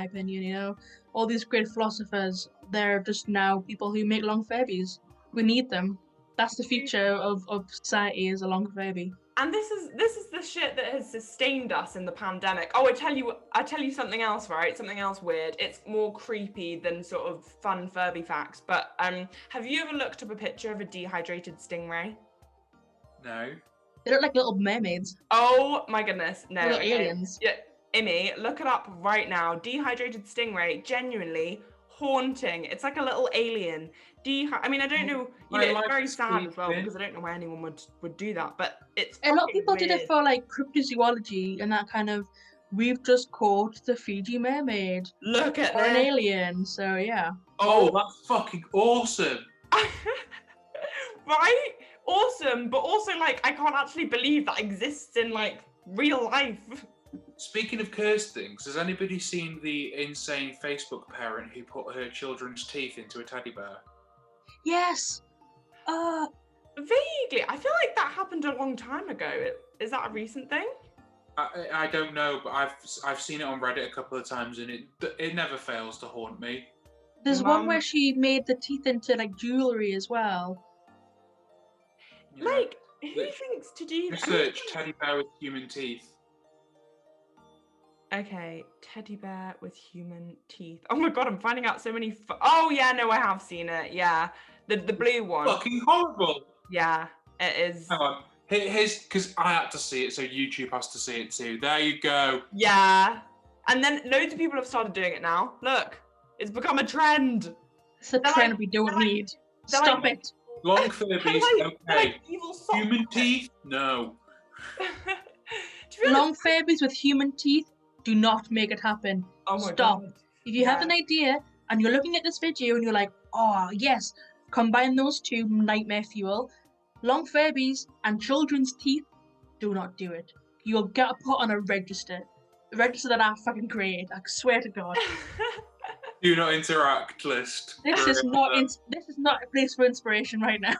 opinion. You know, all these great philosophers, they're just now people who make long Furbies. We need them. That's the future of society, is a long Furby. And this is the shit that has sustained us in the pandemic. Oh, I tell you something else, right? Something else weird. It's more creepy than sort of fun Furby facts. But have you ever looked up a picture of a dehydrated stingray? No. They look like little mermaids. Oh my goodness, no. Little aliens. Yeah, Immi, look it up right now. Dehydrated stingray, genuinely haunting. It's like a little alien. I mean, I don't know. It's very sad as well because I don't know why anyone would do that. But it's a lot of people weird. did it for like cryptozoology and that kind of. We've just caught the Fiji mermaid. Look at or an alien. So yeah. Oh, that's fucking awesome. Right? Awesome, but also like I can't actually believe that exists in like real life. Speaking of cursed things, has anybody seen the insane Facebook parent who put her children's teeth into a teddy bear? Yes. Vaguely. I feel like that happened a long time ago. Is that a recent thing? I don't know, but I've seen it on Reddit a couple of times, and it never fails to haunt me. There's one where she made the teeth into like jewelry as well. Yeah. Like, who thinks to do that? Research teddy bear with human teeth. Okay, teddy bear with human teeth. Oh my god, I'm finding out so many. Oh yeah, no, I have seen it. Yeah, the blue one. Fucking horrible. Yeah, it is. Hang on. Here's because I had to see it, so YouTube has to see it too. There you go. Yeah, and then loads of people have started doing it now. Look, it's become a trend. It's a trend we don't need. Stop it. Long Furbies, okay. Human teeth, no. Long Furbies with human teeth, do not make it happen. Oh my Stop. God. If you have an idea and you're looking at this video and you're like, oh yes, combine those two, nightmare fuel. Long Furbies and children's teeth, do not do it. You'll get put on a register that I fucking create. I swear to God. Do not interact list. This is not a place for inspiration right now.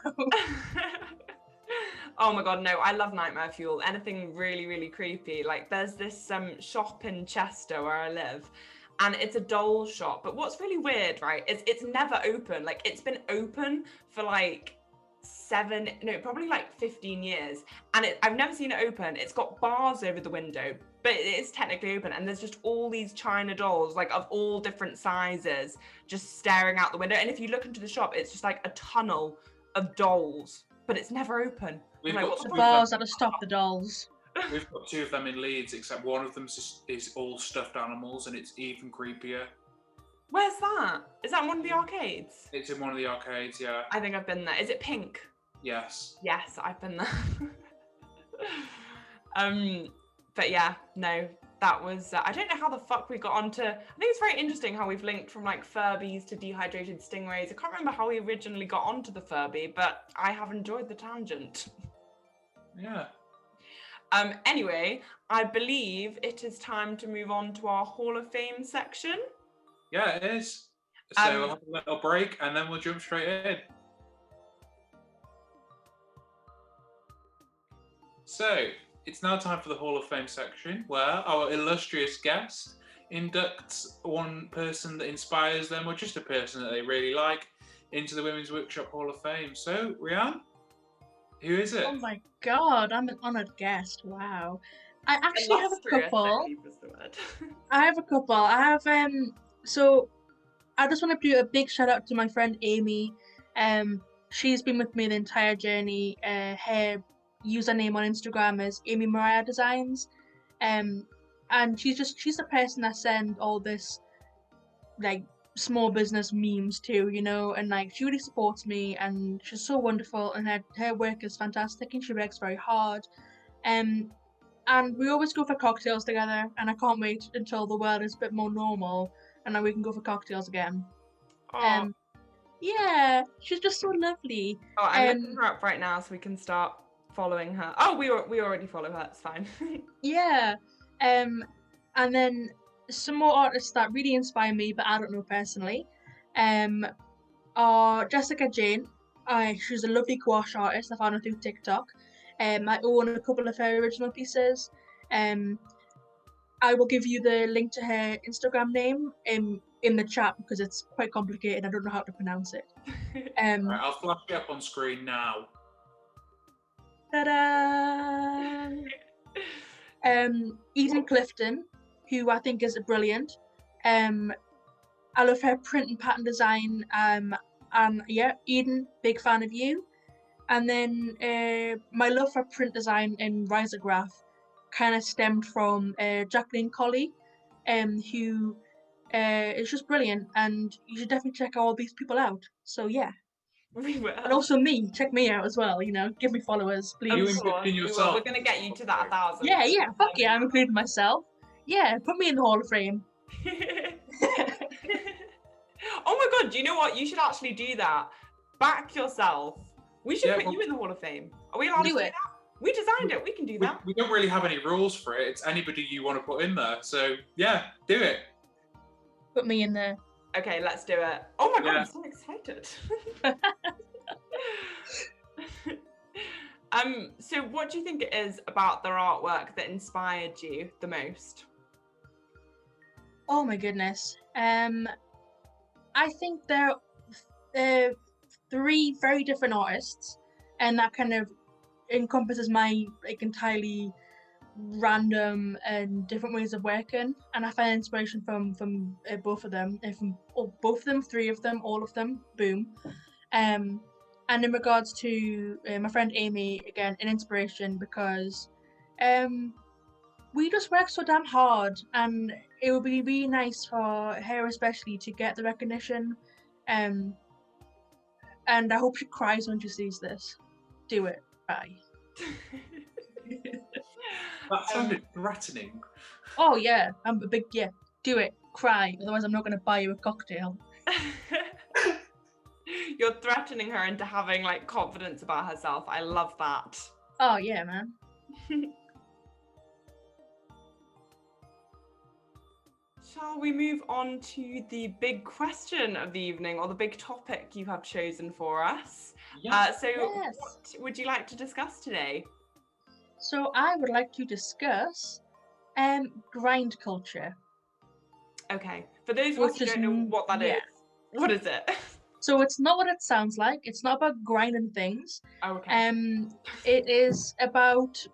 Oh my god, no, I love nightmare fuel. Anything really, really creepy. Like there's this shop in Chester where I live, and it's a doll shop. But what's really weird, right, is it's never open. Like it's been open for like probably like 15 years, and I've never seen it open. It's got bars over the window, but it is technically open, and there's just all these China dolls, like of all different sizes, just staring out the window. And if you look into the shop, it's just like a tunnel of dolls, but it's never open. We've like, got the bars that stop the dolls. We've got two of them in Leeds, except one of them is all stuffed animals, and it's even creepier. Where's that? Is that in one of the arcades? It's in one of the arcades, yeah. I think I've been there. Is it pink? Yes. Yes, I've been there. But yeah, no, that was. I don't know how the fuck we got onto. I think it's very interesting how we've linked from like Furbies to dehydrated stingrays. I can't remember how we originally got onto the Furby, but I have enjoyed the tangent. Yeah. Anyway, I believe it is time to move on to our Hall of Fame section. Yeah, it is. So we'll have a little break and then we'll jump straight in. So, it's now time for the Hall of Fame section where our illustrious guest inducts one person that inspires them or just a person that they really like into the Women's Workshop Hall of Fame. So, Rhiann, who is it? Oh my god, I'm an honoured guest. Wow. I actually have a couple. So I just want to do a big shout out to my friend Amy. She's been with me the entire journey. Her username on Instagram is Amy Mariah Designs. And she's the person that sends all this like small business memes to, you know, and like she really supports me and she's so wonderful and her work is fantastic and she works very hard. And we always go for cocktails together and I can't wait until the world is a bit more normal and then we can go for cocktails again. Yeah, she's just so lovely. Oh, I'm looking her up right now so we can start following her. Oh, we already follow her, it's fine. Yeah. And then some more artists that really inspire me, but I don't know personally, are Jessica Jane. She's a lovely gouache artist. I found her through TikTok. I own a couple of her original pieces. I will give you the link to her Instagram name in the chat because it's quite complicated. I don't know how to pronounce it. Right, I'll flash it up on screen now. Ta-da! Eden Clifton, who I think is brilliant. I love her print and pattern design. And yeah, Eden, big fan of you. And then my love for print design and risograph kind of stemmed from Jacqueline Colley, who is just brilliant, and you should definitely check all these people out. So yeah. We will. And also me, check me out as well, give me followers, please. You including yourself? We're going to get you to that 1,000. Yeah, fuck yeah, I'm including myself. Yeah, put me in the Hall of Fame. Oh my god, do you know what? You should actually do that. Back yourself. We should put you in the Hall of Fame. Are we allowed to do that? We designed it, we can do that. We don't really have any rules for it. It's anybody you want to put in there. So yeah, do it. Put me in there. Okay, let's do it. Oh my god, I'm so excited. So what do you think it is about their artwork that inspired you the most? Oh my goodness. I think they're three very different artists, and that kind of encompasses my entirely random and different ways of working. And I find inspiration from both of them, both of them, three of them, all of them. Boom. And in regards to my friend Amy, again, an inspiration because we just work so damn hard, and it would be really nice for her especially to get the recognition. And I hope she cries when she sees this. Do it. Bye. That sounded threatening. Oh yeah, I'm a big do it. Cry, otherwise I'm not going to buy you a cocktail. You're threatening her into having confidence about herself. I love that. Oh yeah, man. Shall we move on to the big question of the evening, or the big topic you have chosen for us? Yes. What would you like to discuss today? So I would like to discuss grind culture. Okay, for those of us who don't know what that is, what is it? So it's not what it sounds like. It's not about grinding things. Okay. It is about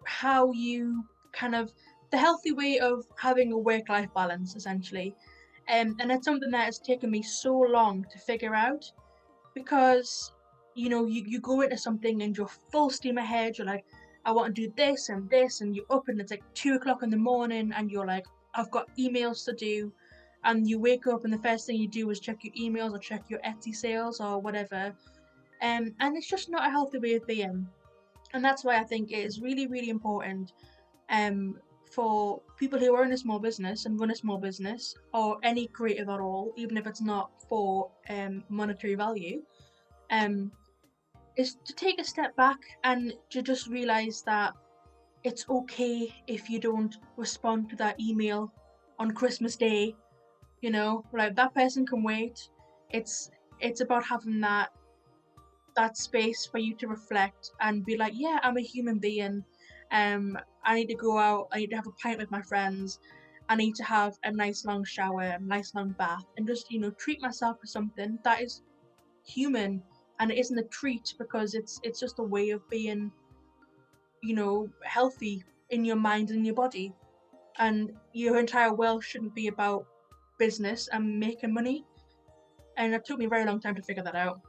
how you kind of the healthy way of having a work-life balance, essentially. And it's something that has taken me so long to figure out, because you go into something and you're full steam ahead. You're like, I want to do this, and you're up and it's 2:00 in the morning, and you're like, I've got emails to do. And you wake up and the first thing you do is check your emails or check your Etsy sales or whatever. And it's just not a healthy way of being. And that's why I think it is really, really important for people who are in a small business and run a small business, or any creative at all, even if it's not for monetary value, is to take a step back and to just realise that it's okay if you don't respond to that email on Christmas Day. That person can wait. It's about having that space for you to reflect and be like, yeah, I'm a human being. I need to go out. I need to have a pint with my friends. I need to have a nice long shower, a nice long bath, and just treat myself to something that is human, and it isn't a treat because it's just a way of being, healthy in your mind and your body. And your entire world shouldn't be about business and making money, and it took me a very long time to figure that out.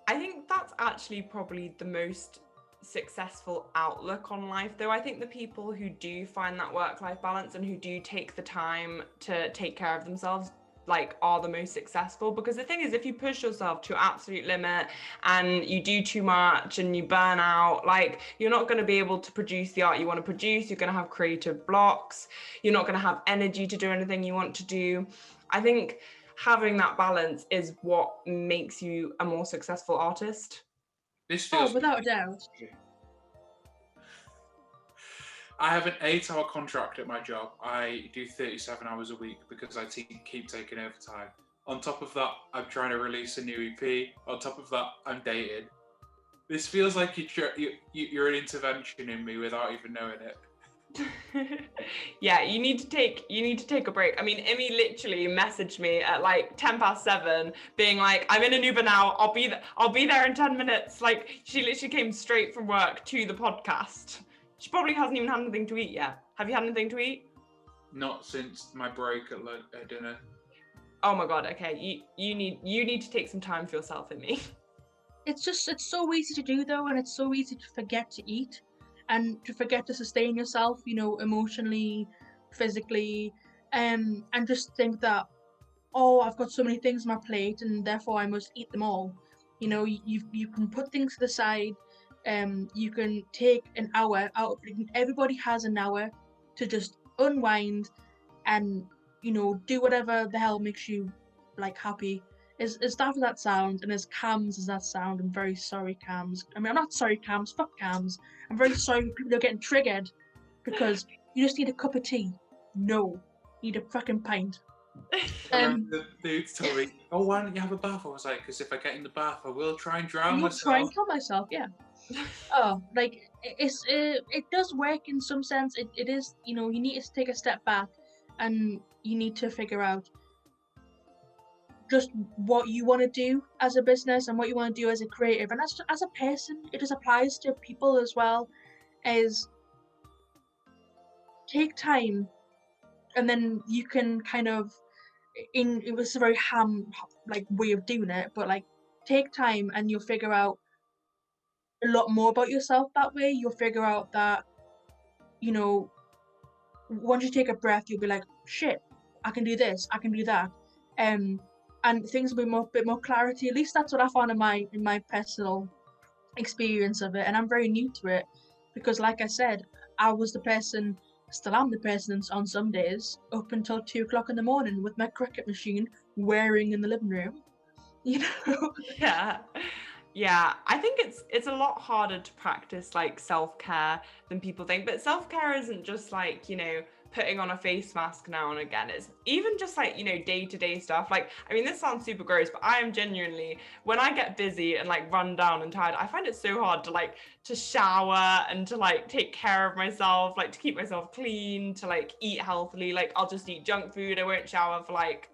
I think that's actually probably the most successful outlook on life, though. I think the people who do find that work-life balance and who do take the time to take care of themselves are the most successful, because the thing is, if you push yourself to your absolute limit and you do too much and you burn out, you're not going to be able to produce the art you want to produce. You're going to have creative blocks. You're not going to have energy to do anything you want to do. I think having that balance is what makes you a more successful artist. This feels without a doubt. I have an 8-hour contract at my job. I do 37 hours a week because I keep taking overtime. On top of that, I'm trying to release a new EP. On top of that, I'm dating. This feels like you're an intervention in me without even knowing it. Yeah, you need to take a break. I mean, Immi literally messaged me at like 7:10, being like, "I'm in an Uber now. I'll be there in 10 minutes." Like, she literally came straight from work to the podcast. She probably hasn't even had anything to eat yet. Have you had anything to eat? Not since my break at dinner. Oh my god. Okay, you need to take some time for yourself, Immi. It's so easy to do though, and it's so easy to forget to eat and to forget to sustain yourself, emotionally, physically, and just think that, oh, I've got so many things on my plate and therefore I must eat them all. You can put things to the side. You can take an hour out. Everybody has an hour to just unwind and do whatever the hell makes you like happy. As daft as that sounds, and as cams as that sound, I'm very sorry, cams. I mean, I'm not sorry, cams. Fuck cams. I'm very sorry for people who are getting triggered because you just need a cup of tea. No, you need a fucking pint. I remember the dudes told me, "Oh, why don't you have a bath?" I was like, "Because if I get in the bath, I will try and drown myself." Try and kill myself, yeah. Oh, like it does work in some sense. It is, you need to take a step back, and you need to figure out just what you want to do as a business and what you want to do as a creative, and as a person. It just applies to people as well. Is take time, and then you can kind of it was a very ham like way of doing it, but like take time and you'll figure out a lot more about yourself that way. You'll figure out that, once you take a breath, you'll be like, shit, I can do this, I can do that. And things will be bit more clarity. At least that's what I found in my personal experience of it. And I'm very new to it because, like I said, I was the person, still am the person on some days, up until 2:00 in the morning with my cricket machine whirring in the living room. Yeah, I think it's a lot harder to practice like self-care than people think. But self-care isn't just like, putting on a face mask now and again. It's even just like, day-to-day stuff. Like, I mean, this sounds super gross, but I am genuinely, when I get busy and like run down and tired, I find it so hard to shower and to like take care of myself, like to keep myself clean, to like eat healthily. Like, I'll just eat junk food. I won't shower for like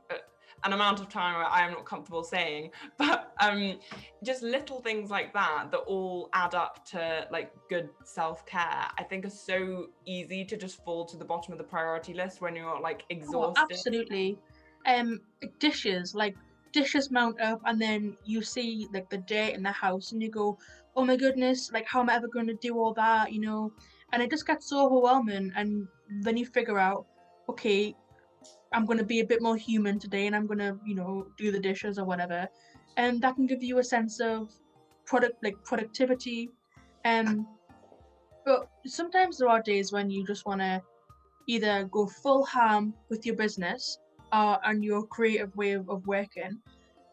an amount of time I am not comfortable saying, but just little things like that all add up to like good self-care, I think are so easy to just fall to the bottom of the priority list when you're like exhausted. Oh, absolutely. Dishes mount up, and then you see like the dirt in the house and you go, oh my goodness, like how am I ever going to do all that, and it just gets so overwhelming. And then you figure out, okay, I'm going to be a bit more human today and I'm going to, do the dishes or whatever. And that can give you a sense of productivity. But sometimes there are days when you just want to either go full ham with your business and your creative way of working.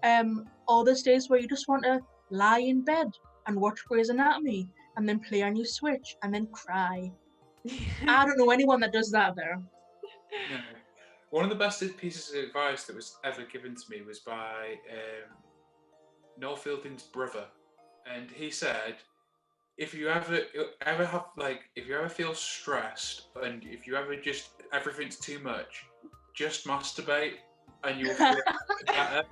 Or there's days where you just want to lie in bed and watch Grey's Anatomy and then play on your Switch and then cry. I don't know anyone that does that though. No. One of the best pieces of advice that was ever given to me was by Noel Fielding's brother, and he said, if you ever have if you ever feel stressed and if you ever just everything's too much, just masturbate and you'll feel better.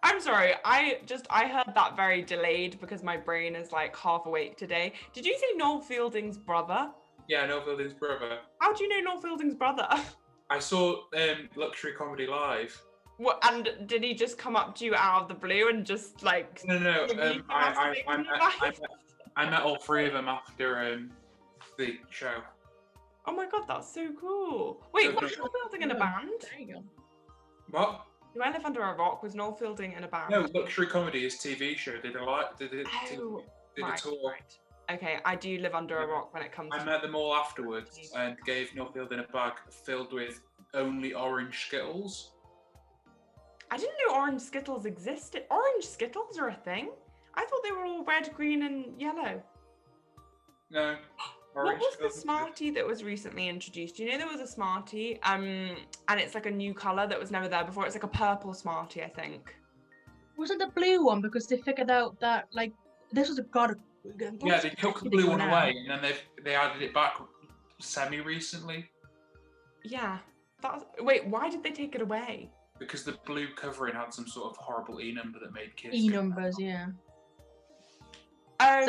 I'm sorry, I heard that very delayed because my brain is like half awake today. Did you say Noel Fielding's brother? Yeah, Noel Fielding's brother. How do you know Noel Fielding's brother? I saw Luxury Comedy Live. What? And did he just come up to you out of the blue and just like? No. I met all three of them after the show. Oh my god, that's so cool! Wait, was Noel Fielding in a band? There you go. What? Do I live under a rock? Was Noel Fielding in a band? No, Luxury Comedy, his TV show. Did a tour. Right. Okay, I do live under a rock when it comes to... I met them all afterwards and gave Noel Fielding a bag filled with only orange Skittles. I didn't know orange Skittles existed. Orange Skittles are a thing? I thought they were all red, green and yellow. No. What was the Smartie that was recently introduced? You know there was a Smartie, and it's like a new colour that was never there before. It's like a purple Smartie, I think. Was it the blue one? Because they figured out that like this was a god. Yeah, they took the blue one away, and then they added it back semi-recently. Yeah. Wait, why did they take it away? Because the blue covering had some sort of horrible E number that made kids. E numbers, yeah. Oh,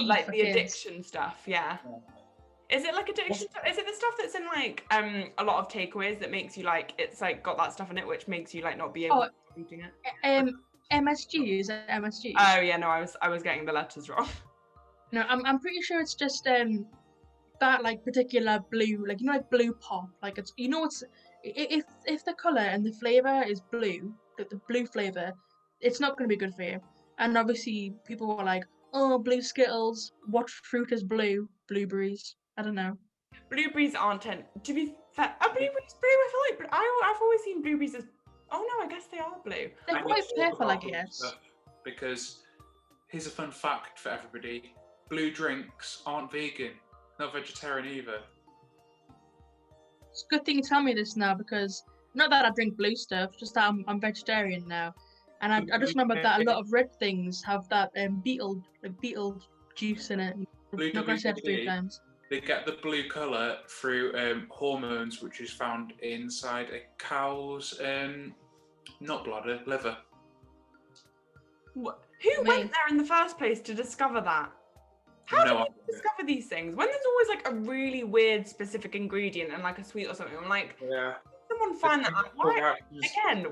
like the addiction stuff, yeah. Is it like addiction stuff? Is it the stuff that's in like a lot of takeaways that makes you like it's like got that stuff in it which makes you like not be able to keep eating it? MSG, is it MSG? Oh yeah, no, I was getting the letters wrong. No, I'm pretty sure it's just that like particular blue, like like blue pop, like it's it's if the color and the flavor is blue, the blue flavor, it's not going to be good for you. And obviously people were like, oh, blue Skittles, what fruit is blue? Blueberries. I don't know. Blueberries aren't to be fair. Are blueberries blue? I feel like I've always seen blueberries as. Oh no, I guess they are blue. They're quite purple, I guess. Because here's a fun fact for everybody: blue drinks aren't vegan, not vegetarian either. It's a good thing you tell me this now, because not that I drink blue stuff, just that I'm vegetarian now, and I just remembered that a lot of red things have that beetle juice in it. I'm not going to say it 3 times. They get the blue colour through hormones, which is found inside a cow's not bladder, liver. What? Who went there in the first place to discover that? How do you discover these things? When there's always like a really weird specific ingredient and like a sweet or something, I'm like, someone find that out.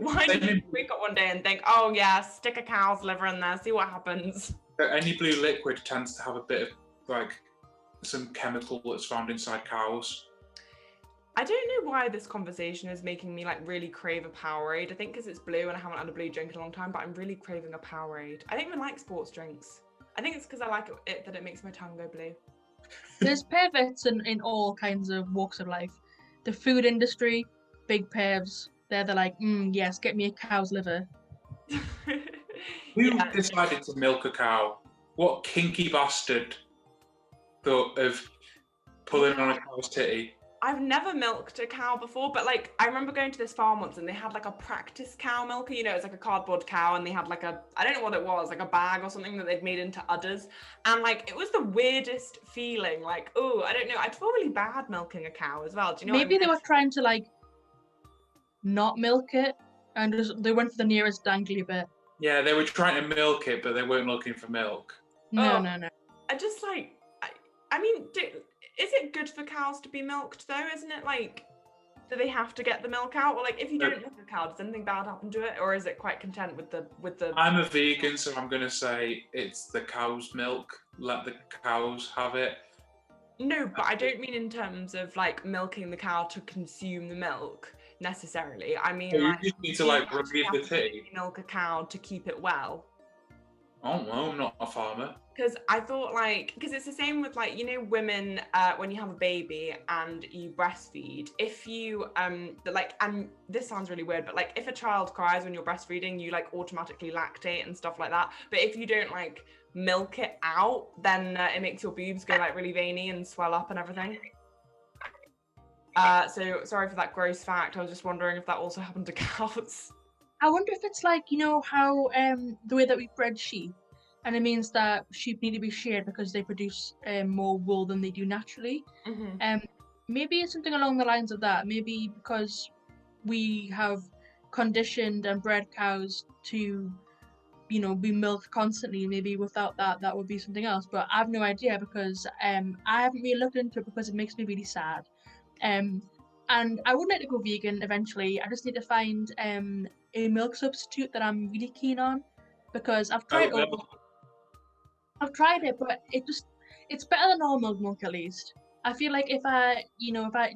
Why did you wake up one day and think, oh yeah, stick a cow's liver in there, see what happens? Any blue liquid tends to have a bit of like some chemical that's found inside cows. I don't know why this conversation is making me like really crave a Powerade. I think because it's blue and I haven't had a blue drink in a long time, but I'm really craving a Powerade. I don't even like sports drinks. I think it's because I like it that it makes my tongue go blue. There's perverts in all kinds of walks of life. The food industry, big pervs. They're like, yes, get me a cow's liver. Who decided to milk a cow? What kinky bastard thought of pulling on a cow's titty? I've never milked a cow before, but like I remember going to this farm once and they had like a practice cow milker, it's like a cardboard cow and they had like I don't know what it was, like a bag or something that they'd made into udders. And like it was the weirdest feeling, like, oh, I don't know. I'd feel really bad milking a cow as well. Do you know Maybe they were trying to like not milk it and they went for the nearest dangly bit. Yeah, they were trying to milk it, but they weren't looking for milk. No. I just like, I mean, is it good for cows to be milked though? Isn't it like, do they have to get the milk out? Or like, if you don't milk a cow, does anything bad happen to it? Or is it quite content with the? I'm a vegan, so I'm gonna say it's the cow's milk. Let the cows have it. No, but I don't mean in terms of like milking the cow to consume the milk necessarily. I mean, you just need to like relieve the titty. Milk a cow to keep it well. Oh no, I'm not a farmer. Because I thought because it's the same with like, women, when you have a baby and you breastfeed, if you, and this sounds really weird, but like if a child cries when you're breastfeeding, you like automatically lactate and stuff like that. But if you don't like milk it out, then it makes your boobs go like really veiny and swell up and everything. So sorry for that gross fact. I was just wondering if that also happened to cows. I wonder if it's like, how the way that we bred sheep, and it means that sheep need to be sheared because they produce more wool than they do naturally. Mm-hmm. Maybe it's something along the lines of that. Maybe because we have conditioned and bred cows to, be milked constantly. Maybe without that would be something else. But I have no idea because I haven't really looked into it because it makes me really sad. And I would like to go vegan eventually. I just need to find a milk substitute that I'm really keen on because I've tried it, but it's better than normal milk at least. I feel like if I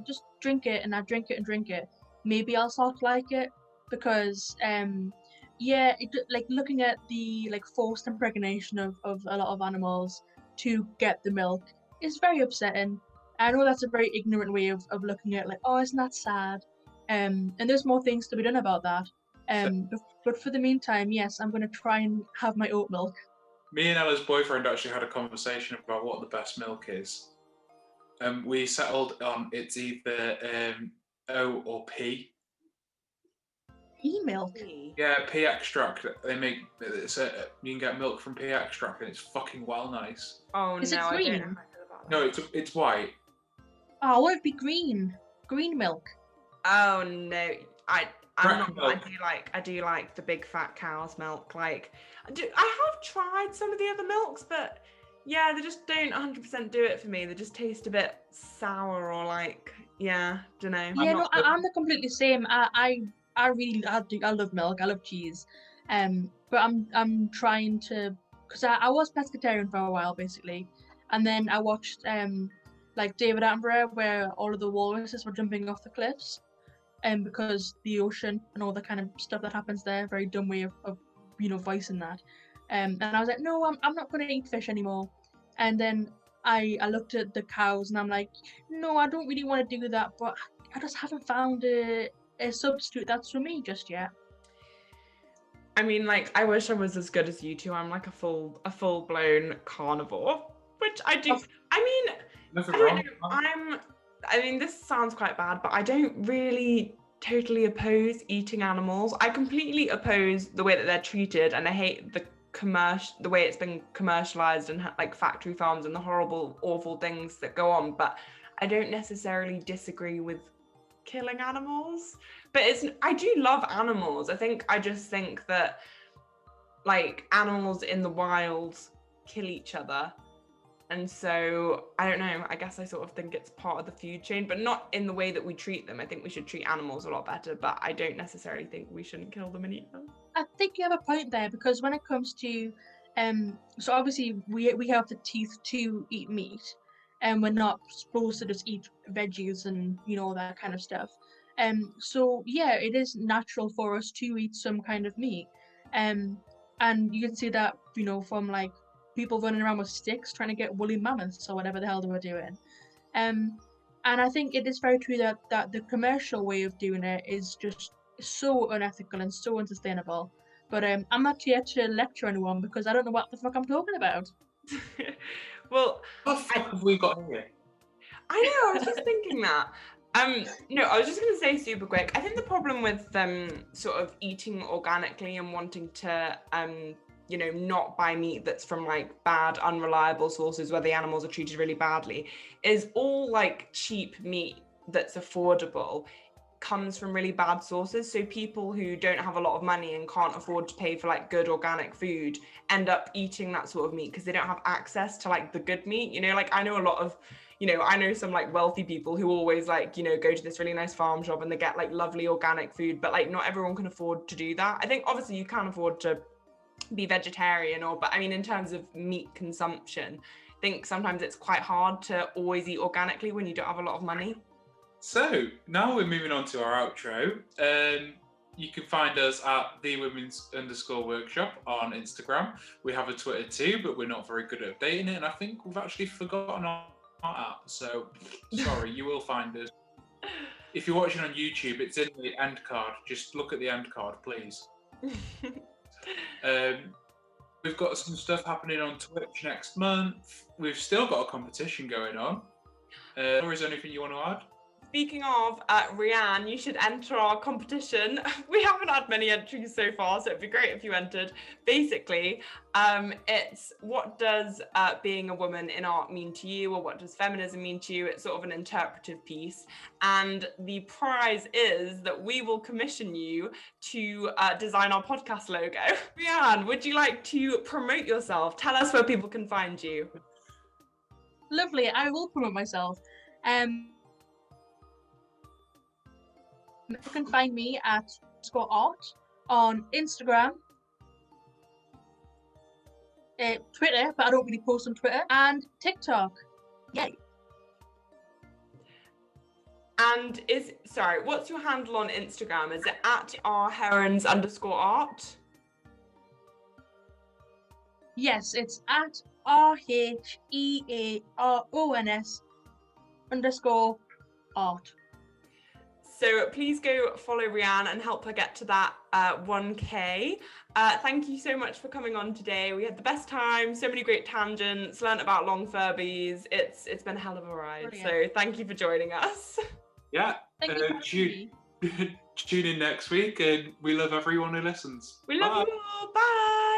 just drink it and I drink it and drink it, maybe I'll start to like it because like looking at the like forced impregnation of a lot of animals to get the milk is very upsetting. I know that's a very ignorant way of looking at like, oh, isn't that sad? And there's more things to be done about that. But for the meantime, yes, I'm going to try and have my oat milk. Me and Ella's boyfriend actually had a conversation about what the best milk is. we settled on it's either O or P. Pea milk? Yeah, pea extract. They make you can get milk from pea extract, and it's fucking well nice. Oh Is no, it I don't know green? how I feel about that. No, it's white. Oh, what would it be green? Green milk. Oh no, I'm not. Milk. I do like the big fat cow's milk. Like, I have tried some of the other milks, but yeah, they just don't 100% do it for me. They just taste a bit sour or like, yeah, don't know. Yeah, no, I'm the completely same. I love milk. I love cheese. But I'm trying to, because I was pescatarian for a while basically, and then I watched like David Attenborough where all of the walruses were jumping off the cliffs, because the ocean and all the kind of stuff that happens there, very dumb way of voicing that. And I was like, no, I'm not going to eat fish anymore. And then I looked at the cows and I'm like, no, I don't really want to do that, but I just haven't found a substitute that's for me just yet. I mean, like, I wish I was as good as you two. I'm like a full blown carnivore, which I do. I mean, Nothing I don't wrong. know. I mean, this sounds quite bad, but I don't really totally oppose eating animals. I completely oppose the way that they're treated, and I hate the way it's been commercialized and like factory farms and the horrible, awful things that go on. But I don't necessarily disagree with killing animals. But I do love animals. I just think that like animals in the wild kill each other. And so, I don't know, I guess I sort of think it's part of the food chain, but not in the way that we treat them. I think we should treat animals a lot better, but I don't necessarily think we shouldn't kill them and eat them. I think you have a point there, because when it comes to, so obviously we have the teeth to eat meat, and we're not supposed to just eat veggies and, all that kind of stuff. So yeah, it is natural for us to eat some kind of meat. And you can see that, from like people running around with sticks trying to get woolly mammoths or whatever the hell they were doing. And I think it is very true that the commercial way of doing it is just so unethical and so unsustainable. But I'm not here to lecture anyone because I don't know what the fuck I'm talking about. Well, What the fuck have we got here? I know, I was just thinking that. No, I was just going to say super quick. I think the problem with sort of eating organically and wanting to not buy meat that's from like bad, unreliable sources where the animals are treated really badly is all like cheap meat that's affordable comes from really bad sources. So people who don't have a lot of money and can't afford to pay for like good organic food end up eating that sort of meat because they don't have access to like the good meat. Like I know a lot of I know some like wealthy people who always like, go to this really nice farm shop and they get like lovely organic food, but like not everyone can afford to do that. I think obviously you can afford to be vegetarian but I mean in terms of meat consumption, I think sometimes it's quite hard to always eat organically when you don't have a lot of money. So now we're moving on to our outro. You can find us at @thewomen's_workshop on Instagram. We have a Twitter too, but we're not very good at updating it, and I think we've actually forgotten our app. So sorry, you will find us. If you're watching on YouTube, it's in the end card. Just look at the end card, please. We've got some stuff happening on Twitch next month. We've still got a competition going on. Or is there anything you want to add? Speaking of, Rhiann, you should enter our competition. We haven't had many entries so far, so it'd be great if you entered. Basically, it's what does being a woman in art mean to you, or what does feminism mean to you? It's sort of an interpretive piece. And the prize is that we will commission you to design our podcast logo. Rhiann, would you like to promote yourself? Tell us where people can find you. Lovely, I will promote myself. You can find me at @art on Instagram, Twitter, but I don't really post on Twitter, and TikTok. Yay! And what's your handle on Instagram? Is it @Herons_art? Yes, it's @RHEARONS_art. So please go follow Rhiann and help her get to that 1K. Thank you so much for coming on today. We had the best time, so many great tangents, learnt about long Furbies. It's been a hell of a ride. Brilliant. So thank you for joining us. Yeah. Thank you for tune in next week, and we love everyone who listens. We love you all. Bye.